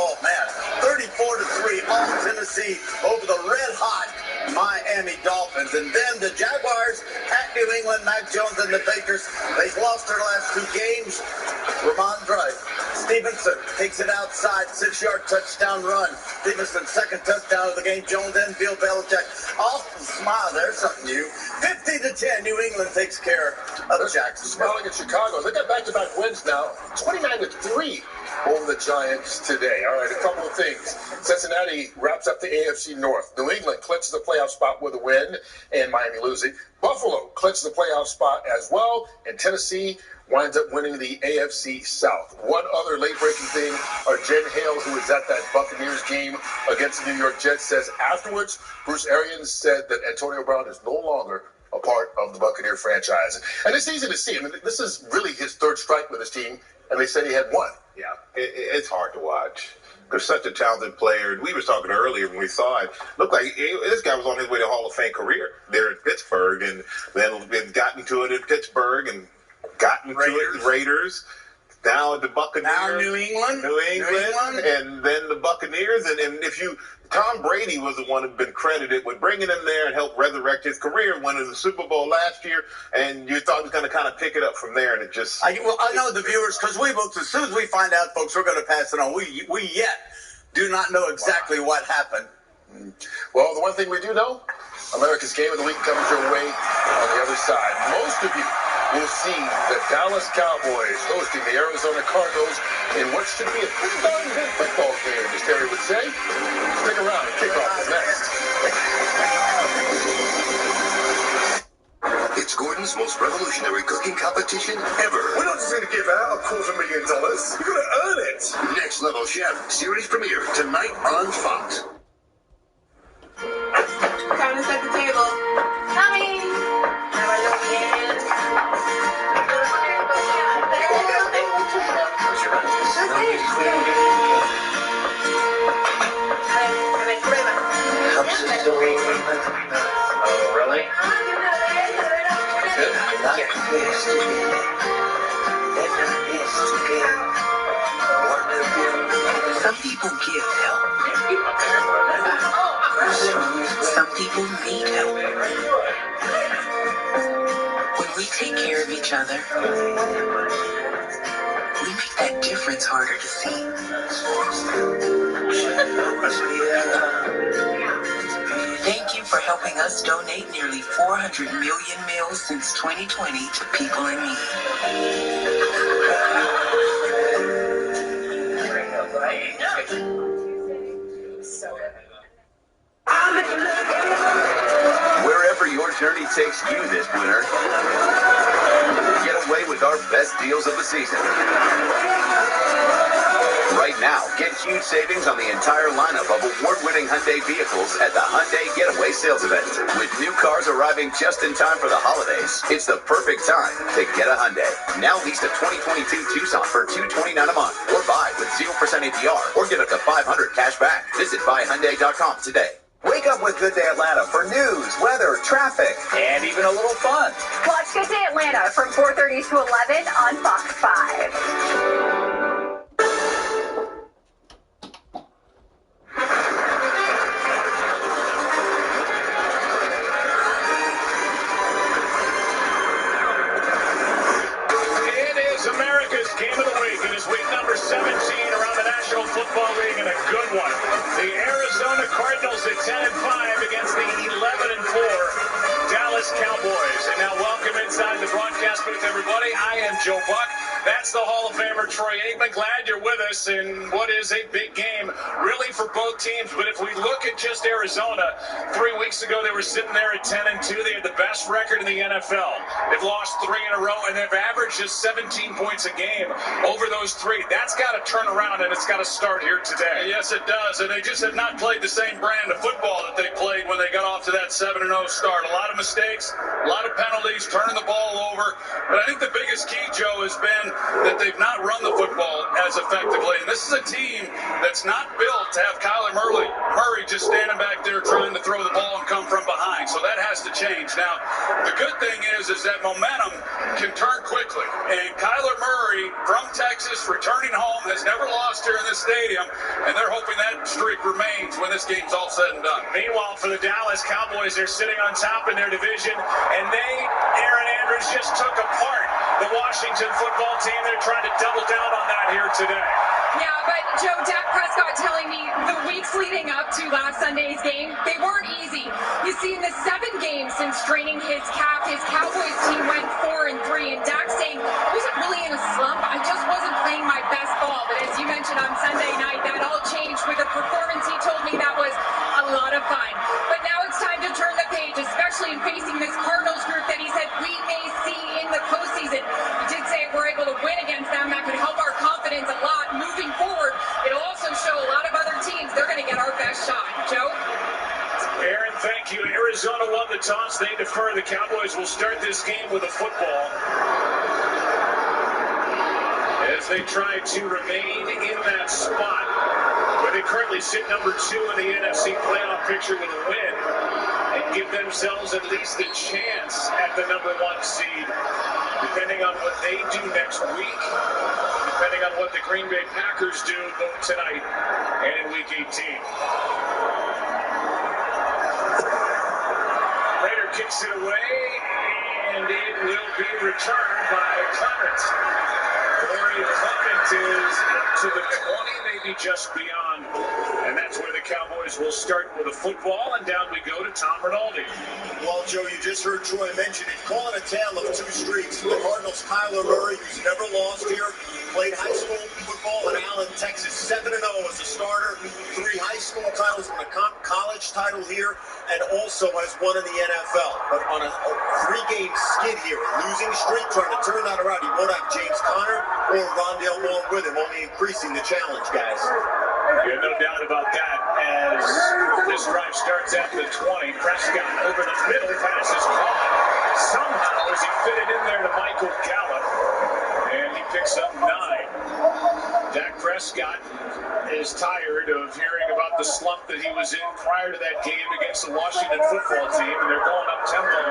all Tennessee over the red-hot Miami Dolphins. And then the Jaguars at New England, Mac Jones and the Bakers. They've lost their last 2 games. Ramondre Stevenson takes it outside, 6-yard touchdown run. Stevenson's second touchdown of the game. Jones and Bill Belichick off the smile. There's something new. 15-10, New England takes care of Jacksonville. Smiling at Chicago. They got back-to-back wins now. 29-3 over the Giants today. All right, a couple of things. Cincinnati wraps up the AFC North. New England clinches the playoff spot with a win, and Miami losing. Buffalo clinches the playoff spot as well, and Tennessee winds up winning the AFC South. One other late-breaking thing, Jen Hale, who was at that Buccaneers game against the New York Jets, says afterwards, Bruce Arians said that Antonio Brown is no longer a part of the Buccaneer franchise. And it's easy to see. I mean, this is really his 3rd strike with his team, and they said he had 1. Yeah, it's hard to watch. Because such a talented player. We were talking earlier when we saw it. Looked like this guy was on his way to Hall of Fame career there in Pittsburgh, and then gotten to it in Pittsburgh and gotten to it in Raiders. Now the Buccaneers. Now New England. And then the Buccaneers. And if Tom Brady was the one who'd been credited with bringing him there and helped resurrect his career, winning the Super Bowl last year, and you thought he was going to kind of pick it up from there, and it just... I know the viewers, because as soon as we find out, folks, we're going to pass it on. We yet do not know exactly what happened. Well, the one thing we do know, America's Game of the Week comes your way on the other side. Most of you will see the Dallas Cowboys hosting the Arizona Cardinals in what should be a pretty darn good football game, as Terry would say. Stick around, kickoff is next. It's Gordon's most revolutionary cooking competition ever. We're not just going to give out $250,000. You're going to earn it. Next Level Chef, series premiere tonight on Fox. Time to set the table. Coming. Have a look in. Oh, really? Some people give help. Some people need help. When we take care of each other, we make that difference harder to see. Thank you for helping us donate nearly 400 million meals since 2020 to people in need. Wherever your journey takes you this winter, get away with our best deals of the season. Right now, get huge savings on the entire lineup of award-winning Hyundai vehicles at the Hyundai Getaway Sales Event. With new cars arriving just in time for the holidays, it's the perfect time to get a Hyundai. Now lease a 2022 Tucson for $229 a month, or buy with 0% APR, or get up to $500 cash back. Visit buyhyundai.com today. Wake up with Good Day Atlanta for news, weather, traffic, and even a little fun. Watch Good Day Atlanta from 4:30 to 11 on Fox 5. Game of the week. It is week number 17 around the National Football League, and a good one. The Arizona Cardinals at 10-5 against the 11-4 Dallas Cowboys. And now welcome inside the broadcast booth, everybody. I am Joe Buck. That's the Hall of Famer Troy Aikman. Glad you're with us in what is a big game, really, for both teams. But if we look at just Arizona, 3 weeks ago they were sitting there at 10-2. They had the best record in the NFL. They've lost 3 in a row, and they've averaged just 17 points a game over those 3. That's got to turn around, and it's got to start here today. Yes, it does. And they just have not played the same brand of football that they played when they got off to that 7-0 start. A lot of mistakes, a lot of penalties, turning the ball over. But I think the biggest key, Joe, has been that they've not run the football as effectively. And this is a team that's not built to have Kyler Murray just standing back there trying to throw the ball and come from behind. So that has to change. Now, the good thing is that momentum can turn quickly. And Kyler Murray from Texas, returning home, has never lost here in this stadium. And they're hoping that streak remains when this game's all said and done. Meanwhile, for the Dallas Cowboys, they're sitting on top in their division. And Aaron Andrews just took apart the Washington football team. They're trying to double down on that here today. Yeah, but Joe, Dak Prescott telling me the weeks leading up to last Sunday's game, they weren't easy. You see, in the 7 games since straining his calf, his Cowboys team went 4-3, and Dak saying, I wasn't really in a slump, I just wasn't playing my best ball. But as you mentioned on Sunday night, that all changed with a performance he told me that was a lot of fun. But now it's time to turn the page, especially in facing this Cardinals group that he said we may see in the postseason. He did say if we're able to win against them, that could help our confidence a lot moving forward. It'll also show a lot of other teams they're going to get our best shot. Joe? Aaron, thank you. Arizona won the toss. They defer. The Cowboys will start this game with a football as they try to remain in that spot where they currently sit number 2 in the NFC playoff picture with a win and give themselves at least a chance at the number 1 seed, depending on what they do next week, depending on what the Green Bay Packers do both tonight and in Week 18. Raider kicks it away, and it will be returned by Clement. Corey Clement is up to the 20, maybe just beyond. And that's where the Cowboys will start with a football, and down we go to Tom Rinaldi. Well, Joe, you just heard Troy mention it. Calling a tale of 2 streaks. The Cardinals' Kyler Murray, who's never lost here, played high school football in Allen, Texas, 7-0 as a starter, 3 high school titles, won a college title here, and also has won in the NFL. But on a 3-game skid here, losing streak, trying to turn that around. He won't have James Conner or Rondale Moore with him, only increasing the challenge, guys. Yeah, no doubt about that. As this drive starts at the 20, Prescott over the middle, passes caught. Somehow, as he fit it in there to Michael Gallup, and he picks up 9. Dak Prescott is tired of hearing about the slump that he was in prior to that game against the Washington football team, and they're going up tempo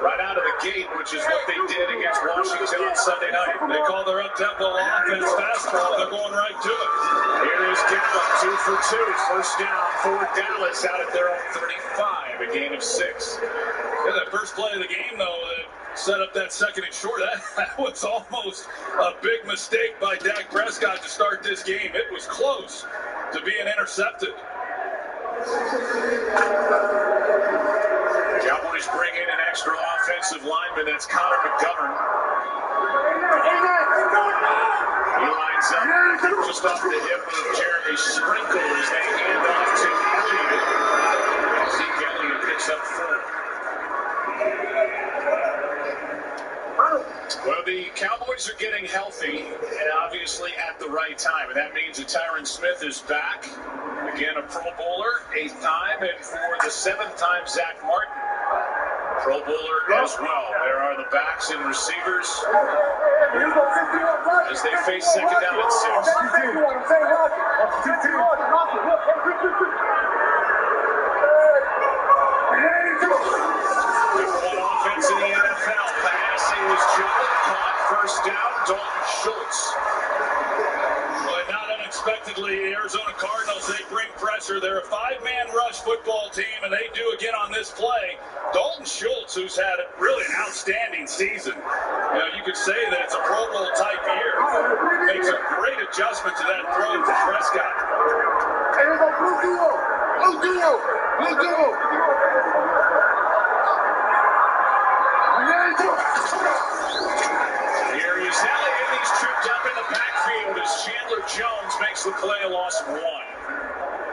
right out of the gate, which is what they did against Washington on Sunday night. They call their up-tempo offense fastball, they're going right to it. Here is Gallup, 2 for 2, first down for Dallas out at their own 35, a gain of 6. Yeah, that first play of the game, though, set up that 2nd and short. That was almost a big mistake by Dak Prescott to start this game. It was close to being intercepted. Cowboys bring in an extra offensive lineman. That's Connor McGovern. He lines up just off the hip of Jeremy Sprinkle as they hand off to Elliott. Zeke Elliott picks up 4. Well, the Cowboys are getting healthy, and obviously at the right time. And that means that Tyron Smith is back. Again, a Pro Bowler, 8th time, and for the 7th time, Zach Martin, Pro Bowler as well. There are the backs and receivers as they face 2nd down and 6. Number 1 offense in the NFL. Passing was Joe, caught first down, Dalton Schultz. But not unexpectedly, the Arizona Cardinals, they bring pressure. They're a 5-man rush football team, and they do again on this play. Dalton Schultz, who's had really an outstanding season. You know, you could say that it's a Pro Bowl type year. Makes a great adjustment to that throw to Prescott. Here carries. Elliott, he's tripped up in the backfield as Chandler Jones makes the play, a loss of 1.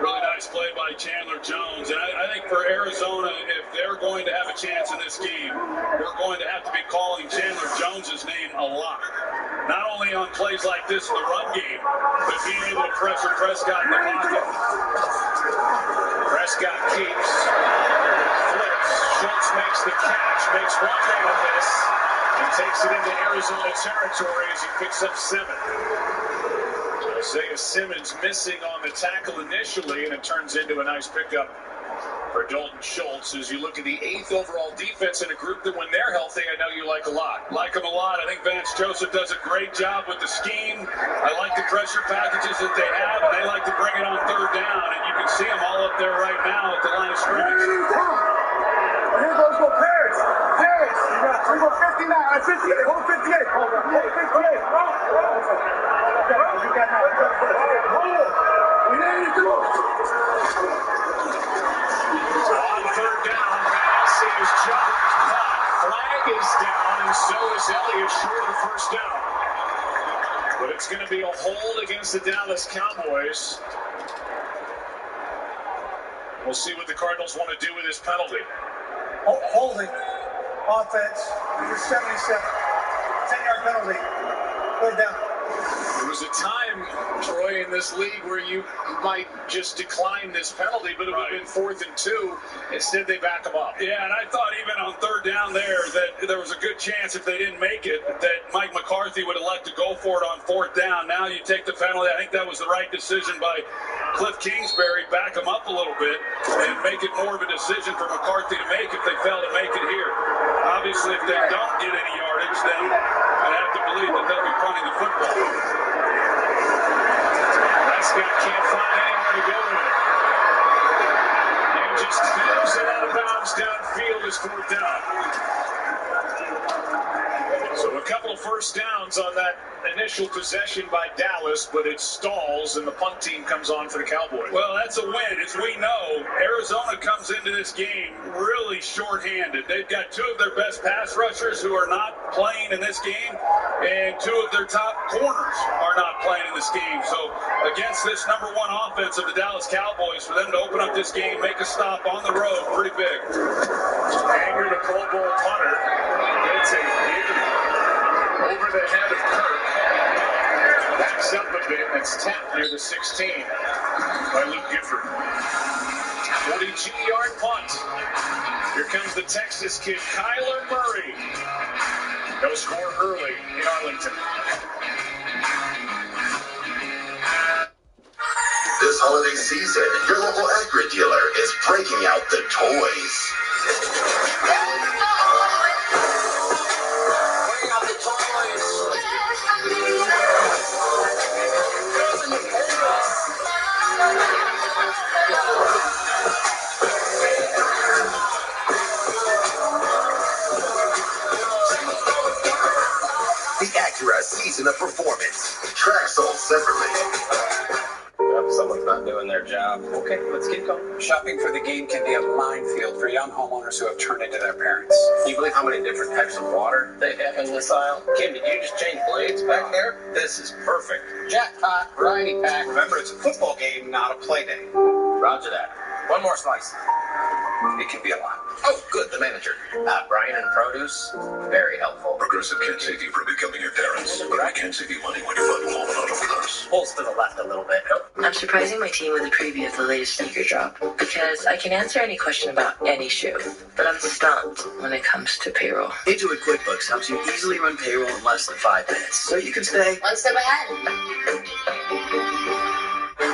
Really nice play by Chandler Jones. And I think for Arizona, if they're going to have a chance in this game, we're going to have to be calling Chandler Jones' name a lot. Not only on plays like this in the run game, but being able to pressure Prescott in the pocket. Prescott keeps, flips, Schultz makes the catch, makes one man miss, and takes it into Arizona territory as he picks up 7. Isaiah Simmons missing on the tackle initially, and it turns into a nice pickup for Dalton Schultz. As you look at the 8th overall defense in a group that when they're healthy, I know you like a lot. Like them a lot. I think Vance Joseph does a great job with the scheme. I like the pressure packages that they have, and they like to bring it on 3rd down, and you can see them all up there right now at the line of scrimmage. Here goes for Paris. Paris. We go 59. 58. Hold 58. Hold 58. You got now. We need to go. On 3rd down, pass is dropped, caught, flag is down, and so is Elliott short of the 1st down. But it's going to be a hold against the Dallas Cowboys. We'll see what the Cardinals want to do with this penalty. Holding. Offense. This is 77. 10-yard penalty. 3rd down. There was a time, Troy, in this league where you might just decline this penalty, but it would have been 4th and 2. Instead, they back them up. Yeah, and I thought even on 3rd down there that there was a good chance if they didn't make it that Mike McCarthy would elect to go for it on 4th down. Now you take the penalty. I think that was the right decision by Cliff Kingsbury. Back them up a little bit and make it more of a decision for McCarthy to make if they fail to make it here. Obviously, if they don't get any yardage, then I'd have to believe that they'll be punting the football. Prescott can't find anywhere to go with it. And just throws it out of bounds downfield as 4th down. So a couple of 1st downs on that initial possession by Dallas, but it stalls and the punt team comes on for the Cowboys. Well, that's a win. As we know, Arizona comes into this game really shorthanded. They've got 2 of their best pass rushers who are not playing in this game, and 2 of their top corners are not playing in this game. So against this number 1 offense of the Dallas Cowboys, for them to open up this game, make a stop on the road, pretty big. Anger, the Pro Bowl punter, gets a hit over the head of Kirk. Backs up a bit, and it's tapped near the 16 by Luke Gifford. 42-yard punt. Here comes the Texas kid, Kyler Murray. No score early in Arlington. This holiday season, your local Acura dealer is breaking out the toys. The Acura season of performance. Track sold separately. Someone's not doing their job. Okay, let's keep going. Shopping for the game can be a minefield for young homeowners who have turned into their parents. Can you believe how many different types of water they have in this aisle? Kim, did you just change blades back there? This is perfect. Jackpot, variety pack. Remember, it's a football game, not a play day. Roger that. One more slice. It can be a lot. Oh, good, the manager. Brian and produce, very helpful. Progressive can't save you from becoming your parents, but I can save you money when you find home and auto cars. Pulls to the left a little bit. I'm surprising my team with a preview of the latest sneaker drop because I can answer any question about any shoe, but I'm stumped when it comes to payroll. Intuit QuickBooks helps you easily run payroll in less than 5 minutes, so you can stay one step ahead.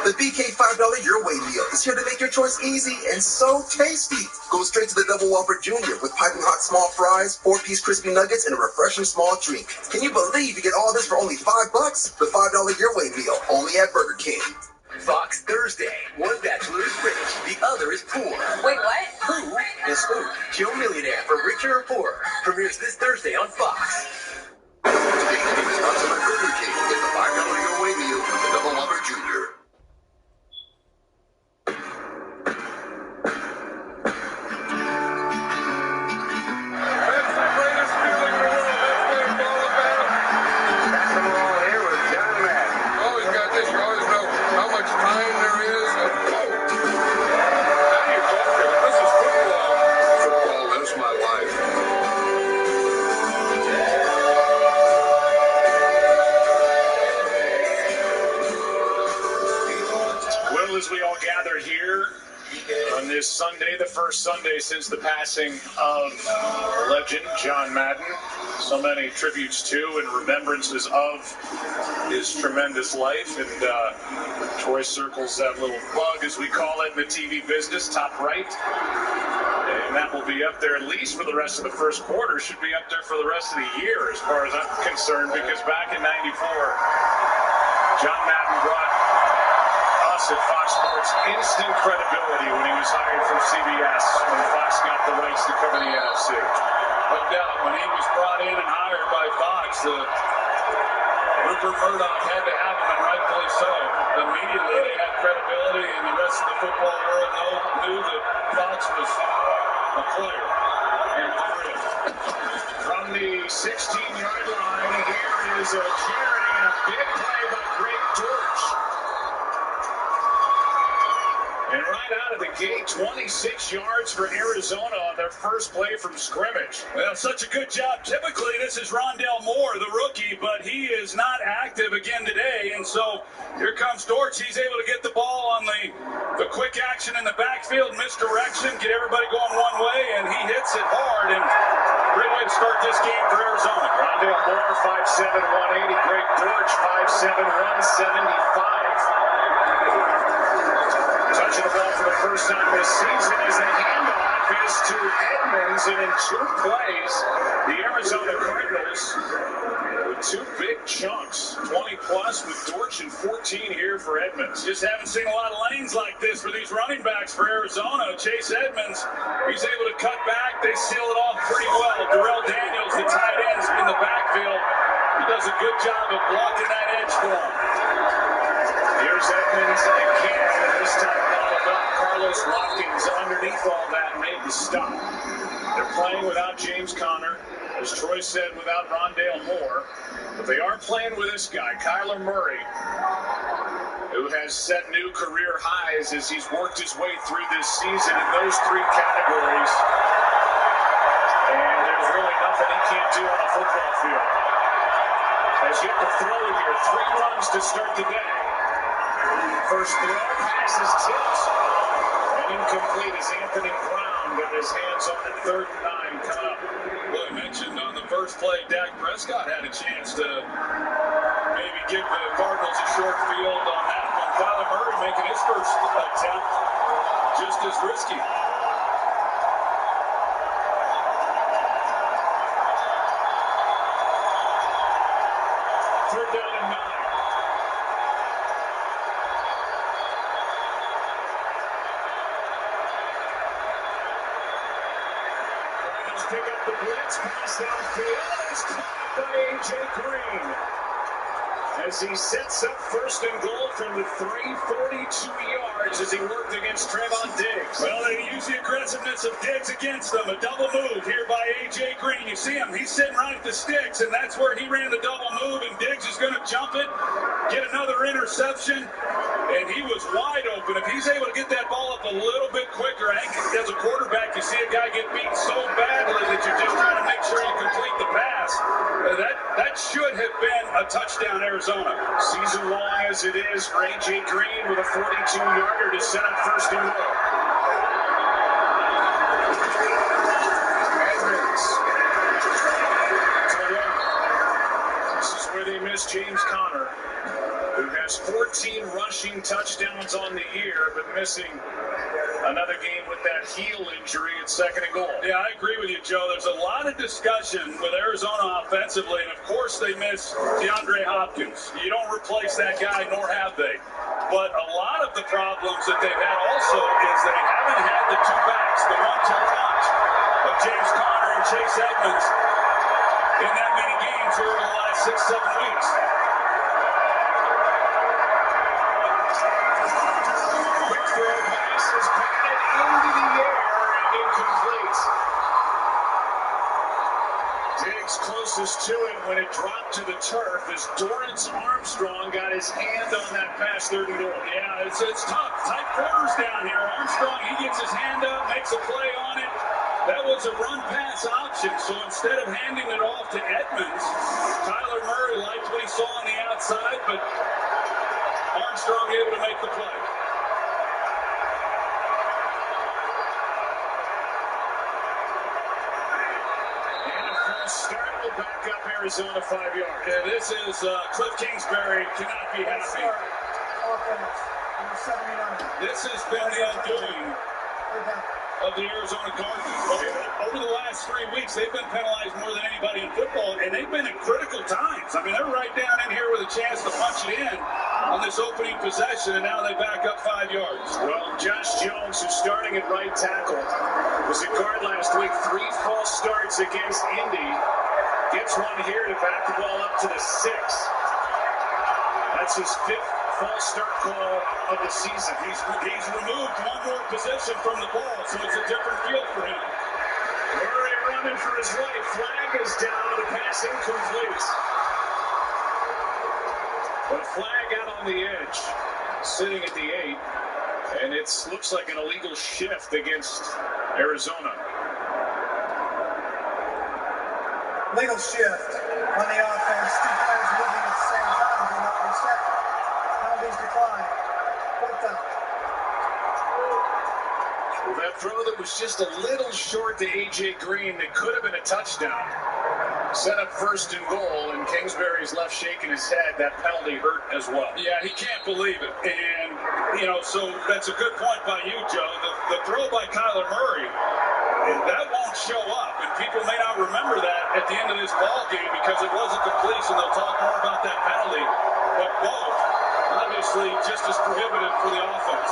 The BK $5 Your Way meal is here to make your choice easy and so tasty. Go straight to the Double Whopper Junior with piping hot small fries, 4-piece crispy nuggets, and a refreshing small drink. Can you believe you get all this for only $5? The $5 Your Way meal, only at Burger King. Fox Thursday. One bachelor is rich, the other is poor. Wait, what? Who is who? Kill Millionaire for richer or poorer. Premieres this Thursday on Fox. Sponsored by Burger King. Get the $5 Your Way meal with the Double Whopper Junior. this. You always know how much time there is. How do you cope with it? This is football. Football, that's my life. Well, as we all gather here on this Sunday, the first Sunday since the passing of legend John Madden, so many tributes to and remembrances of his tremendous life, and Troy circles that little bug, as we call it in the TV business, top right, and that will be up there at least for the rest of the first quarter. Should be up there for the rest of the year as far as I'm concerned, because back in '94, John Madden brought us at Fox Sports instant credibility when he was hired from CBS, when Fox got the rights to cover the NFC. No doubt, when he was brought in and hired by Fox, Rupert Murdoch had to have him, and rightfully so. Immediately they had credibility, and the rest of the football world knew that Fox was a player and for real. From the 16-yard line, here is a charity and a big play by Greg Dortch. And right out of the gate, 26 yards for Arizona on their first play from scrimmage. Well, such a good job. Typically, this is Rondale Moore, the rookie, but he is not active again today. And so here comes Dortch. He's able to get the ball on the quick action in the backfield, misdirection, get everybody going one way, and he hits it hard. And great way to start this game for Arizona. Rondale Moore, 5'7", 180. Greg Dortch, 5'7", 175. Touching the ball for the first time this season as the handoff is to Edmonds, and in 2 plays, the Arizona Cardinals with 2 big chunks, 20-plus with Dortch and 14 here for Edmonds. Just haven't seen a lot of lanes like this for these running backs for Arizona. Chase Edmonds, he's able to cut back. They seal it off pretty well. Darrell Daniels, the tight ends in the backfield, he does a good job of blocking that edge for him. Here's Edmonds again, this time bottled up. Carlos Watkins underneath all that made the stop. They're playing without James Conner, as Troy said, without Rondale Moore. But they are playing with this guy, Kyler Murray, who has set new career highs as he's worked his way through this season in those 3 categories. And there's really nothing he can't do on a football field. Has yet to throw here, 3 runs to start the day. First throw, pass is tipped, and incomplete as Anthony Brown got his hands on it. 3rd and 9 coming up. Well, I mentioned on the first play, Dak Prescott had a chance to maybe give the Cardinals a short field on that one. Kyler Murray making his first attempt just as risky. 3rd down and 9. Pick up the blitz, pass downfield, is caught by A.J. Green. As he sets up 1st and goal from the 342 yards as he worked against Trevon Diggs. Well, they use the aggressiveness of Diggs against them. A double move here by A.J. Green. You see him, he's sitting right at the sticks, and that's where he ran the double move, and Diggs is going to jump it, get another interception, and he was wide open. If he's able to get that ball up a little bit quicker, I think as a quarterback, you see a guy get beat so badly that you're just trying to make sure you complete the pass. That should have been a touchdown, Arizona. Season long as it is for A.J. Green with a 42-yarder to set up 1st and goal. Edmonds. This is where they miss James Conner, who has 14 rushing touchdowns on the year, but missing another game with that heel injury at 2nd and goal. Yeah, I agree with you, Joe. There's a lot of discussion with Arizona offensively, and of course they miss DeAndre Hopkins. You don't replace that guy, nor have they. But a lot of the problems that they've had also is they haven't had the 2 backs, the 1-2 punch of James Conner and Chase Edmonds in that many games over the last 6-7 weeks. Quick throw pass is batted into the air and incomplete. legs closest to it when it dropped to the turf as Dorrance Armstrong got his hand on that pass 30 to 1. Yeah, it's tough. Tight quarters down here. Armstrong, he gets his hand up, makes a play on it. That was a run-pass option, so instead of handing it off to Edmonds, Kyler Murray liked what he saw on the outside, but Armstrong able to make the play. Start will back up Arizona 5 yards. Yeah, this is Cliff Kingsbury cannot be happy. This has been the undoing of the Arizona Cardinals. Over the last 3 weeks, they've been penalized more than anybody in football, and they've been at critical times. I mean, they're right down in here with a chance to punch it in on this opening possession, and now they back up 5 yards. Well, Josh Jones, who's starting at right tackle, was at guard last week. 3 false starts against Indy. Gets one here to back the ball up to the 6. That's his 5th false start call of the season. He's removed one more position from the ball, so it's a different field for him. Murray running for his life. Flag is down. The pass incomplete. But flag out on the edge, sitting at the 8, and it looks like an illegal shift against Arizona. Legal shift on the offense. 2 players moving at the same time do not reset. Penalties decline. Foot down. Well, that throw that was just a little short to A.J. Green that could have been a touchdown. Set up 1st and goal, and Kingsbury's left shaking his head. That penalty hurt as well. Yeah, he can't believe it. And, so that's a good point by you, Joe. The throw by Kyler Murray, that won't show up. And people may not remember that at the end of this ball game because it wasn't completion. They'll talk more about that penalty. But both, obviously, just as prohibitive for the offense.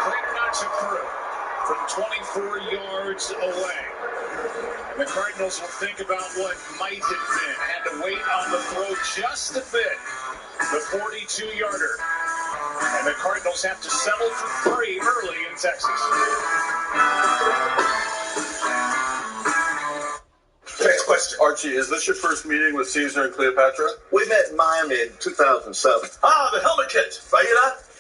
Clayton knocks it through from 24 yards away. And the Cardinals will think about what might have been. Had to wait on the throw just a bit. The 42-yarder. And the Cardinals have to settle for 3 early in Texas. Next question. Archie, is this your first meeting with Caesar and Cleopatra? We met in Miami in 2007. Ah, the helmet catch. Right?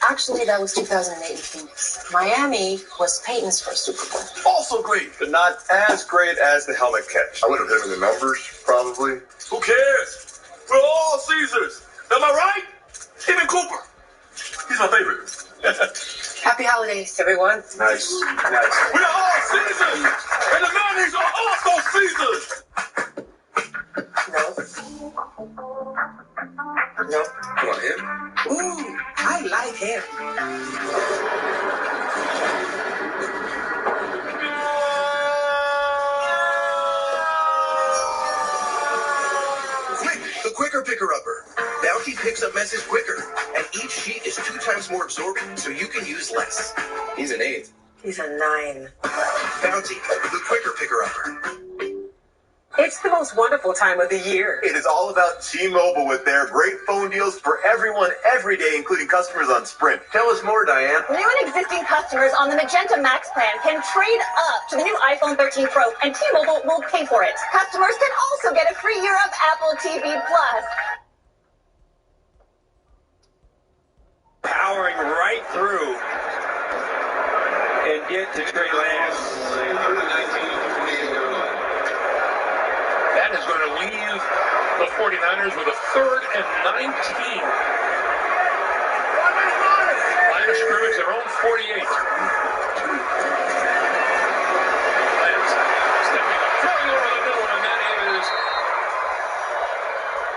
Actually, that was 2008 in Phoenix. Miami was Peyton's first Super Bowl. Also great, but not as great as the helmet catch. I would have hit him in the numbers, probably. Who cares? We're all Caesars. Am I right? Even Cooper. He's my favorite. Happy holidays, everyone. Nice. We are all Caesars, and the Manny's are also Caesars. No. You want him? Ooh, I like him. Quick, the quicker picker-upper. Bounty picks up message quicker, and each sheet is 2 times more absorbent, so you can use less. He's an 8. He's a 9. Bounty, the quicker picker-upper. It's the most wonderful time of the year. It is all about T-Mobile with their great phone deals for everyone every day, including customers on Sprint. Tell us more, Diane. New and existing customers on the Magenta Max plan can trade up to the new iPhone 13 Pro, and T-Mobile will pay for it. Customers can also get a free year of Apple TV Plus. Powering right through and get to Trey Lance. That is going to leave the 49ers with a 3rd and 19. Line of scrimmage, their own 48. Lance stepping up, throwing over the middle, and that is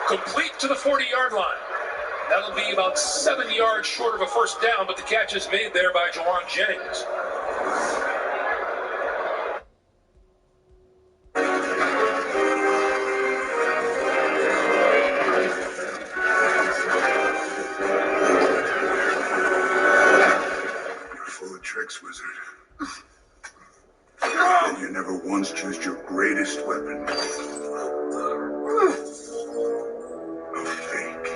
complete to the 40-yard line. That'll be about 7 yards short of a first down, but the catch is made there by Jawan Jennings. Wizard. And you never once used your greatest weapon. A fake.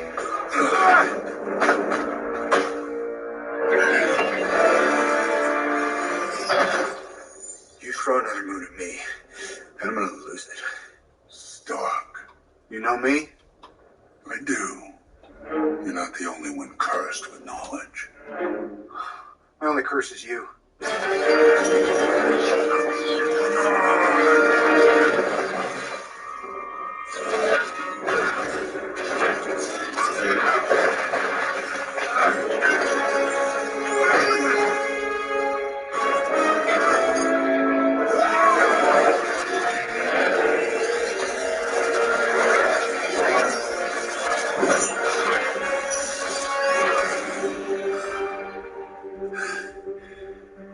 You throw another moon at me, and I'm gonna lose know me? I do. You're not the only one cursed with knowledge. My only curse is you.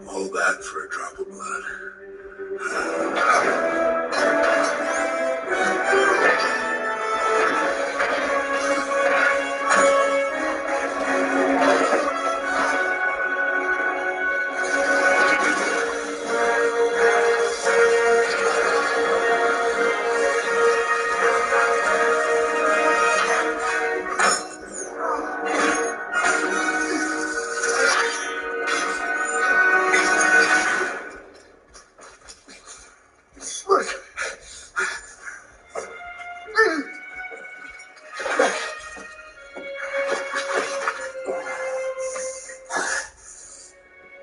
All that for a drop of blood.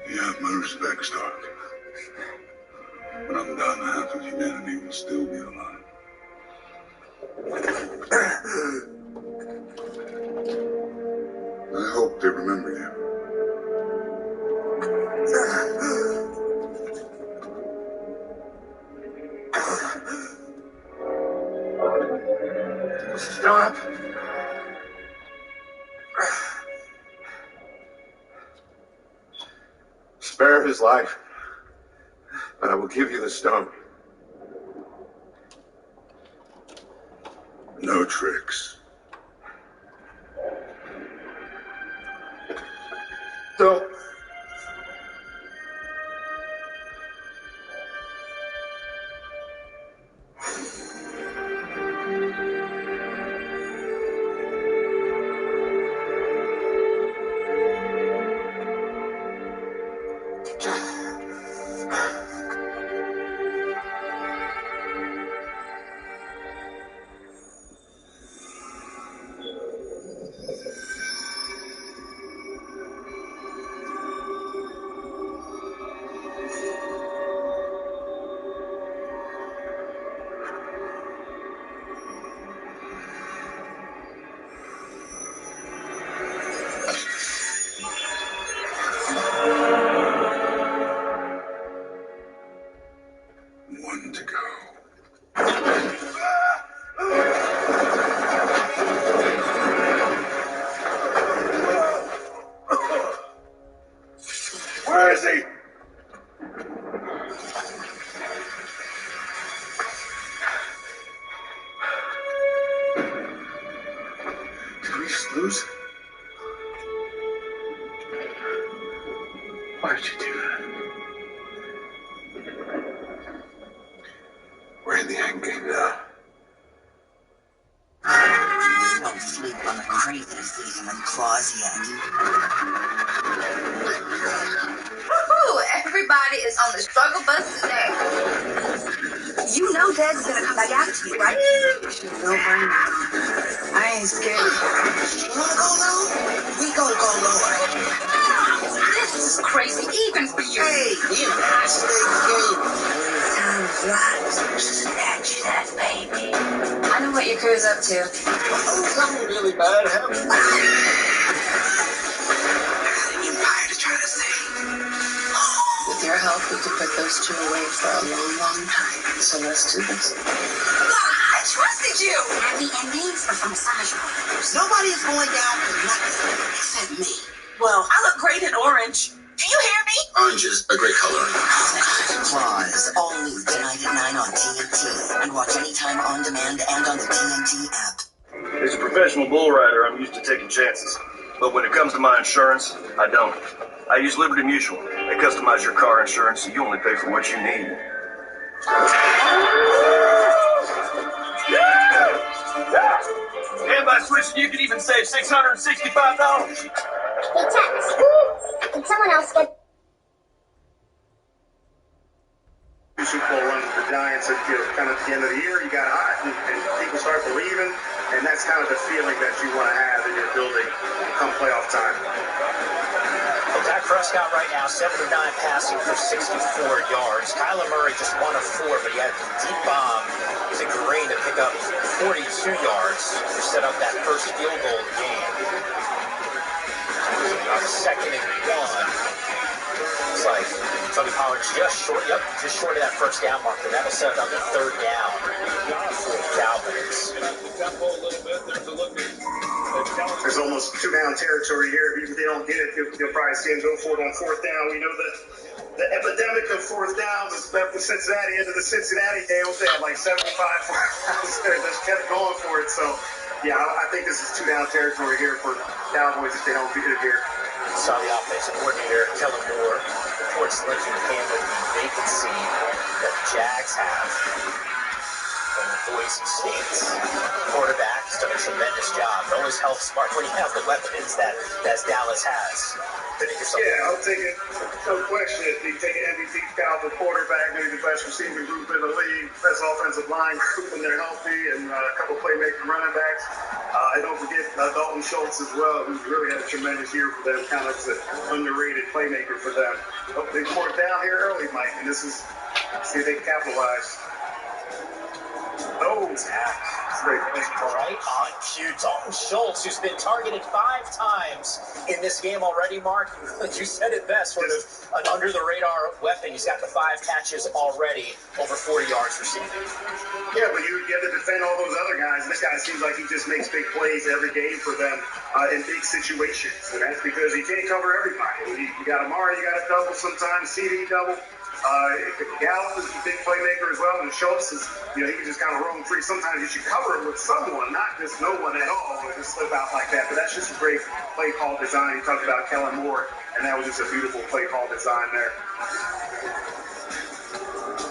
You have my respect, Stark. When I'm done, half of humanity will still be alive. I hope they remember you. Stop. Spare his life, but I will give you the stone. No tricks. Don't. One to go. Where is he? Did we just lose? Why did you do that? We're in the end game now. Don't sleep on the craziest season of claws yet. Woohoo! Everybody is on the struggle bus today. You know Dad's gonna come back after you, right? No brainer. I ain't scared. You wanna go low? We gonna go lower. This is crazy, even for you. Hey, we in a high-stakes game. Time flies. Snatch that baby. I know what your crew's up to. Something really bad happened. Empire to try to save. With your help, we could put those two away for a long, long time. So let's do this. I trusted you. Happy endings are for massage parlors. Nobody is going down for nothing except me. Well, I look great in orange. Do you hear me? Orange is a great color. Claws, all new tonight at 9 on TNT. And watch anytime on demand and on the TNT app. As a professional bull rider, I'm used to taking chances. But when it comes to my insurance, I don't. I use Liberty Mutual. They customize your car insurance so you only pay for what you need. And by switching, you can even save $665. Hey, Tex, can someone else get... Super Bowl run with the Giants at kind of at the end of the year, you got hot and people start believing. playoff time. Well, Dak Prescott right now, 7 of 9 passing for 64 yards. Kyler Murray just 1 of 4, but he had the deep bomb to Green to pick up 42 yards to set up that first field goal of the game. On the 2nd and 1. Looks like Tony Pollard just short of that first down marker. That'll set up the 3rd down for the Cowboys. There's almost 2 down territory here. If they don't get it, you'll probably see him go for it on 4th down. We know that the epidemic of 4th downs is left the Cincinnati into the Cincinnati Dales. They had like 75 4th downs there. They just kept going for it. So, yeah, I think this is 2 down territory here for Cowboys if they don't get it here. Saw the offensive coordinator, Kellen Moore, reports linking him with the vacancy that the Jags have. From Boise State's quarterback has done a tremendous job. It always helps, Mark, when you have the weapons that Dallas has. Yeah, I'll take it. No question. If you take an MVP caliber quarterback, maybe the best receiving group in the league, best offensive line group when they're healthy, and a couple playmaking running backs. And don't forget Dalton Schultz as well, who's really had a tremendous year for them, kind of as an underrated playmaker for them. Hope they pour it down here early, Mike, and this is, see if they can capitalize. Oh, right on cue. Dalton Schultz, who's been targeted 5 times in this game already, Mark. You said it best, sort of an under-the-radar weapon. He's got the 5 catches already, over 40 yards receiving. Yeah, but you have to defend all those other guys. This guy seems like he just makes big plays every game for them in big situations. And that's because he can't cover everybody. You got Amari, you got to double sometimes, CD double. Gallup is a big playmaker as well, and Schultz is, he can just kind of roam free. Sometimes you should cover him with someone, not just no one at all, or just slip out like that. But that's just a great play call design. You talked about Kellen Moore, and that was just a beautiful play call design there.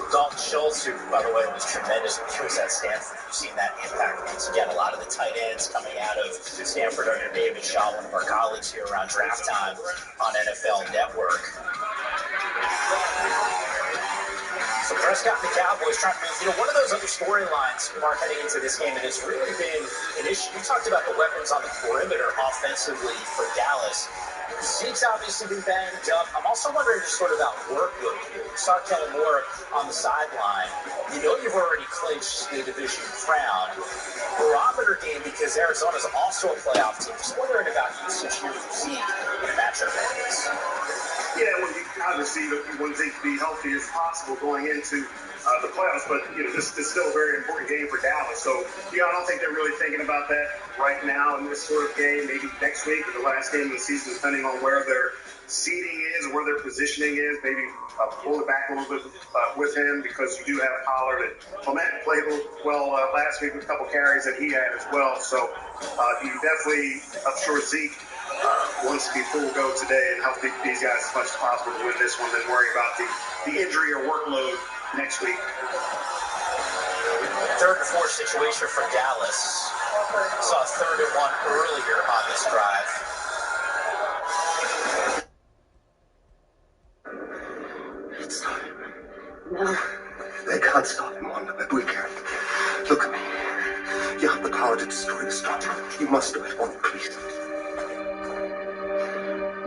Dalton Schultz, who, by the way, was tremendous when he was at Stanford. You've seen that impact once again. A lot of the tight ends coming out of Stanford under David Shaw, one of our colleagues here around draft time on NFL Network. So Prescott and the Cowboys trying to move. One of those other storylines, Mark, heading into this game, and it's really been an issue. You talked about the weapons on the perimeter offensively for Dallas. Zeke's obviously been banged up. I'm also wondering just sort of about workload here. You saw Kellen Moore on the sideline. You've already clinched the division crown. Barometer game because Arizona's also a playoff team. Just wondering about usage here for Zeke in a matchup like this. Yeah, well, you obviously want Zeke to be healthy as possible going into the playoffs, but this is still a very important game for Dallas. So, I don't think they're really thinking about that right now in this sort of game. Maybe next week or the last game of the season, depending on where their seating is, where their positioning is. Maybe pull it back a little bit with him because you do have Pollard. And Clement played well last week with a couple carries that he had as well. So, you definitely, I'm sure Zeke wants to be full go today and help these guys as much as possible to win this one, then worry about the injury or workload next week. 3rd and 4 situation for Dallas. Saw 3rd and 1 earlier on this drive. It's time. No. They can't stop him, Wanda, but we can. Look at me. You have the power to destroy the storm. You must do it, Wanda, please.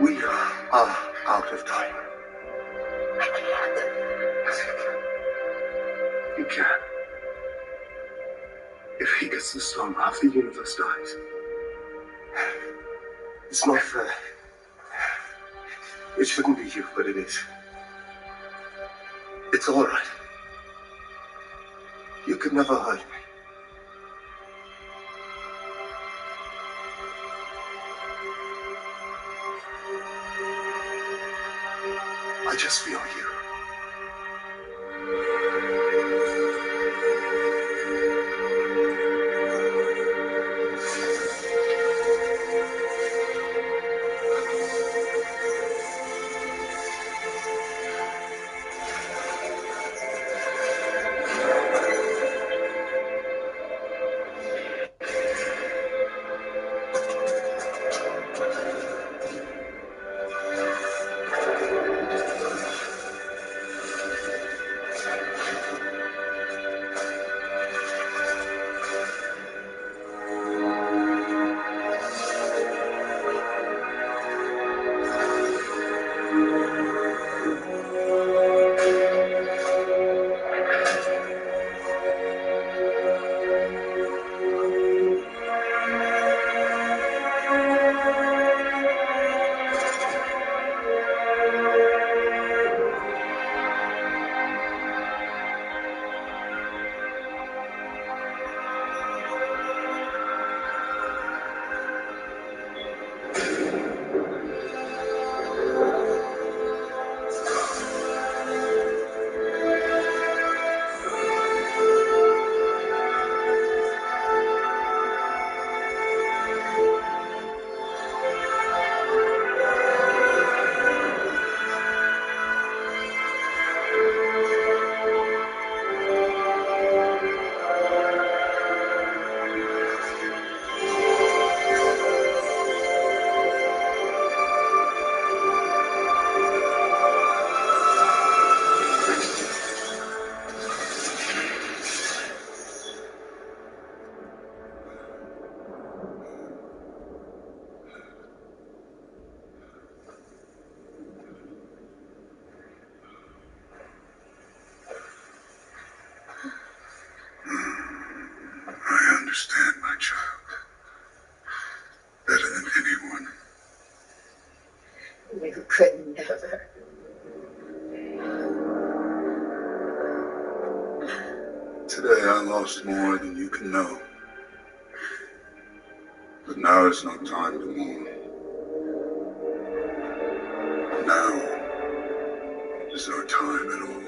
We are out of time. I can't. Yes, you can. You can. If he gets the storm, half the universe dies. It's not fair. It shouldn't be you, but it is. It's all right. You could never hurt me. I just feel you. You could never. Today I lost more than you can know. But now is not time to mourn. Now is our time at all.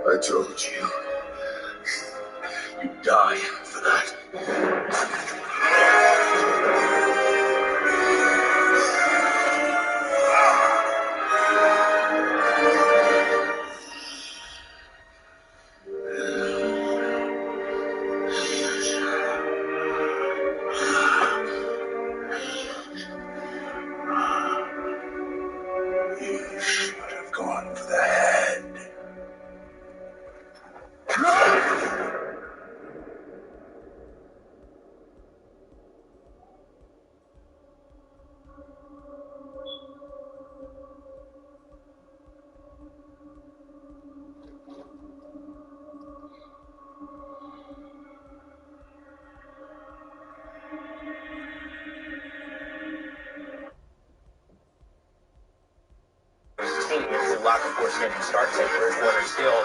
I told you. You die for that. You should have gone for the head. Team, the lock, of course, getting started. Bridgewater still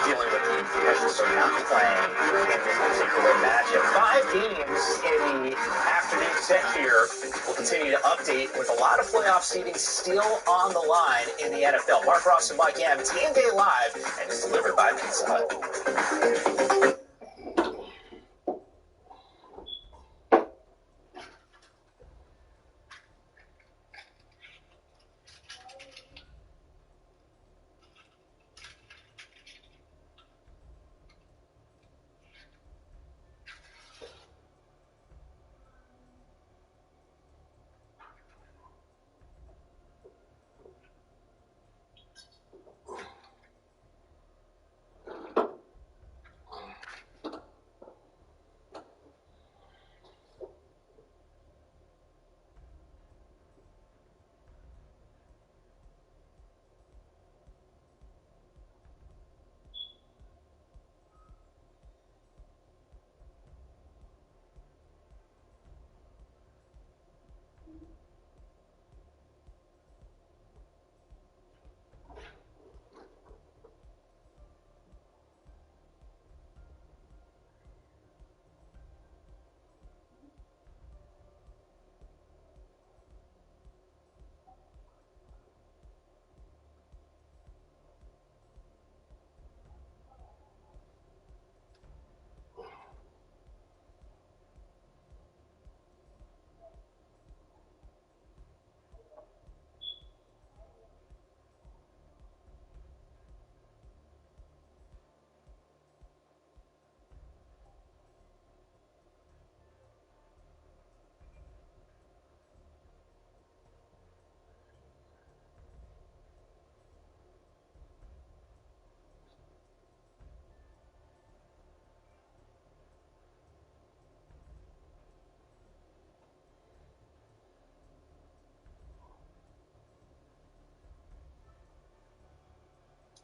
dealing with the pressures of not playing in this particular matchup. 5 games in the afternoon set here. We'll continue to update with a lot of playoff seeding still on the line in the NFL. Mark Ross and Mike M. It's Game Day Live, and it's delivered by Pizza Hut.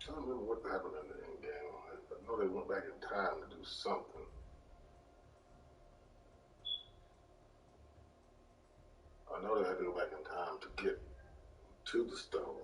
I don't remember what happened in the end game. I know they went back in time to do something. have to go back in time to get to the stones.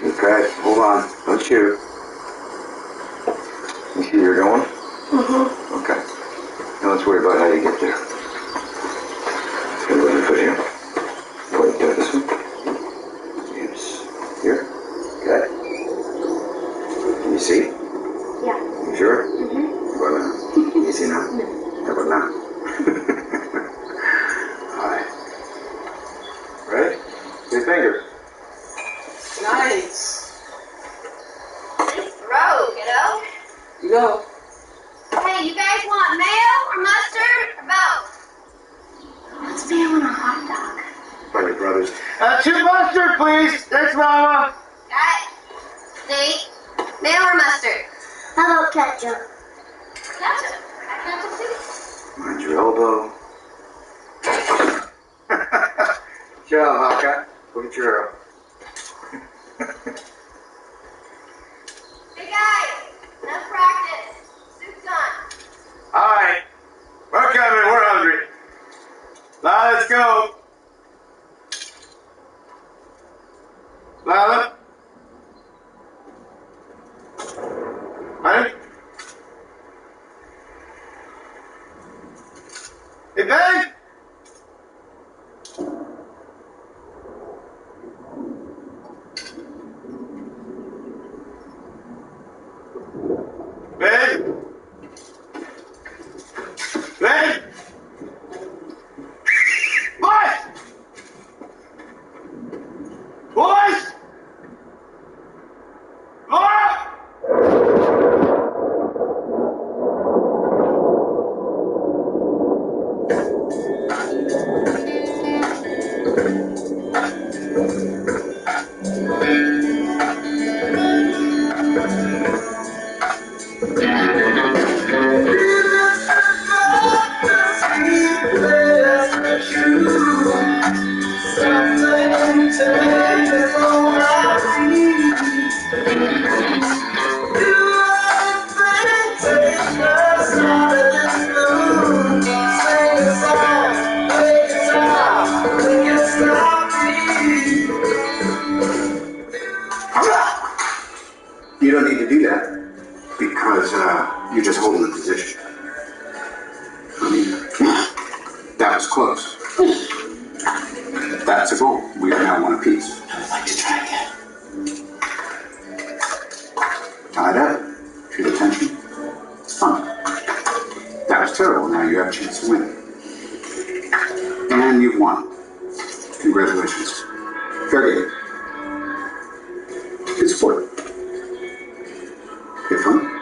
Okay, hold on. Don't shoot. You see where you're going? Mm-hmm. Okay. Now let's worry about how you get there. Just gonna go ahead and put here. Point down this way. Yes. Here. Okay. Can you see? Yeah. You sure? Mm-hmm. Well, now. You see now? No. How about now? Alright. Ready? Big fingers. Nice. Nice throw, kiddo. You go. Hey, you guys want mayo or mustard or both? What's mayo on a hot dog? By your brothers. 2 mustard, please. Thanks, Mama. Got it. Nate, mayo or mustard? How about ketchup? Ketchup. I ketchup too. Mind your elbow. Chill, Hawkeye. Look at your arrow. Hey guys, enough practice. Soup's done. All right. We're coming. We're hungry. Now let's go. Lila? Honey? Hey, Ben? Ben? Ben? Boys! Boys! Laura! You don't need to do that because you're just holding the position. I mean, that was close. That's a goal. We are now one apiece. I would like to try again. Tied up. Feel the tension? It's fun. That was terrible. Now you have a chance to win. And you've won. Congratulations. Fair game. Good sport. Good fun.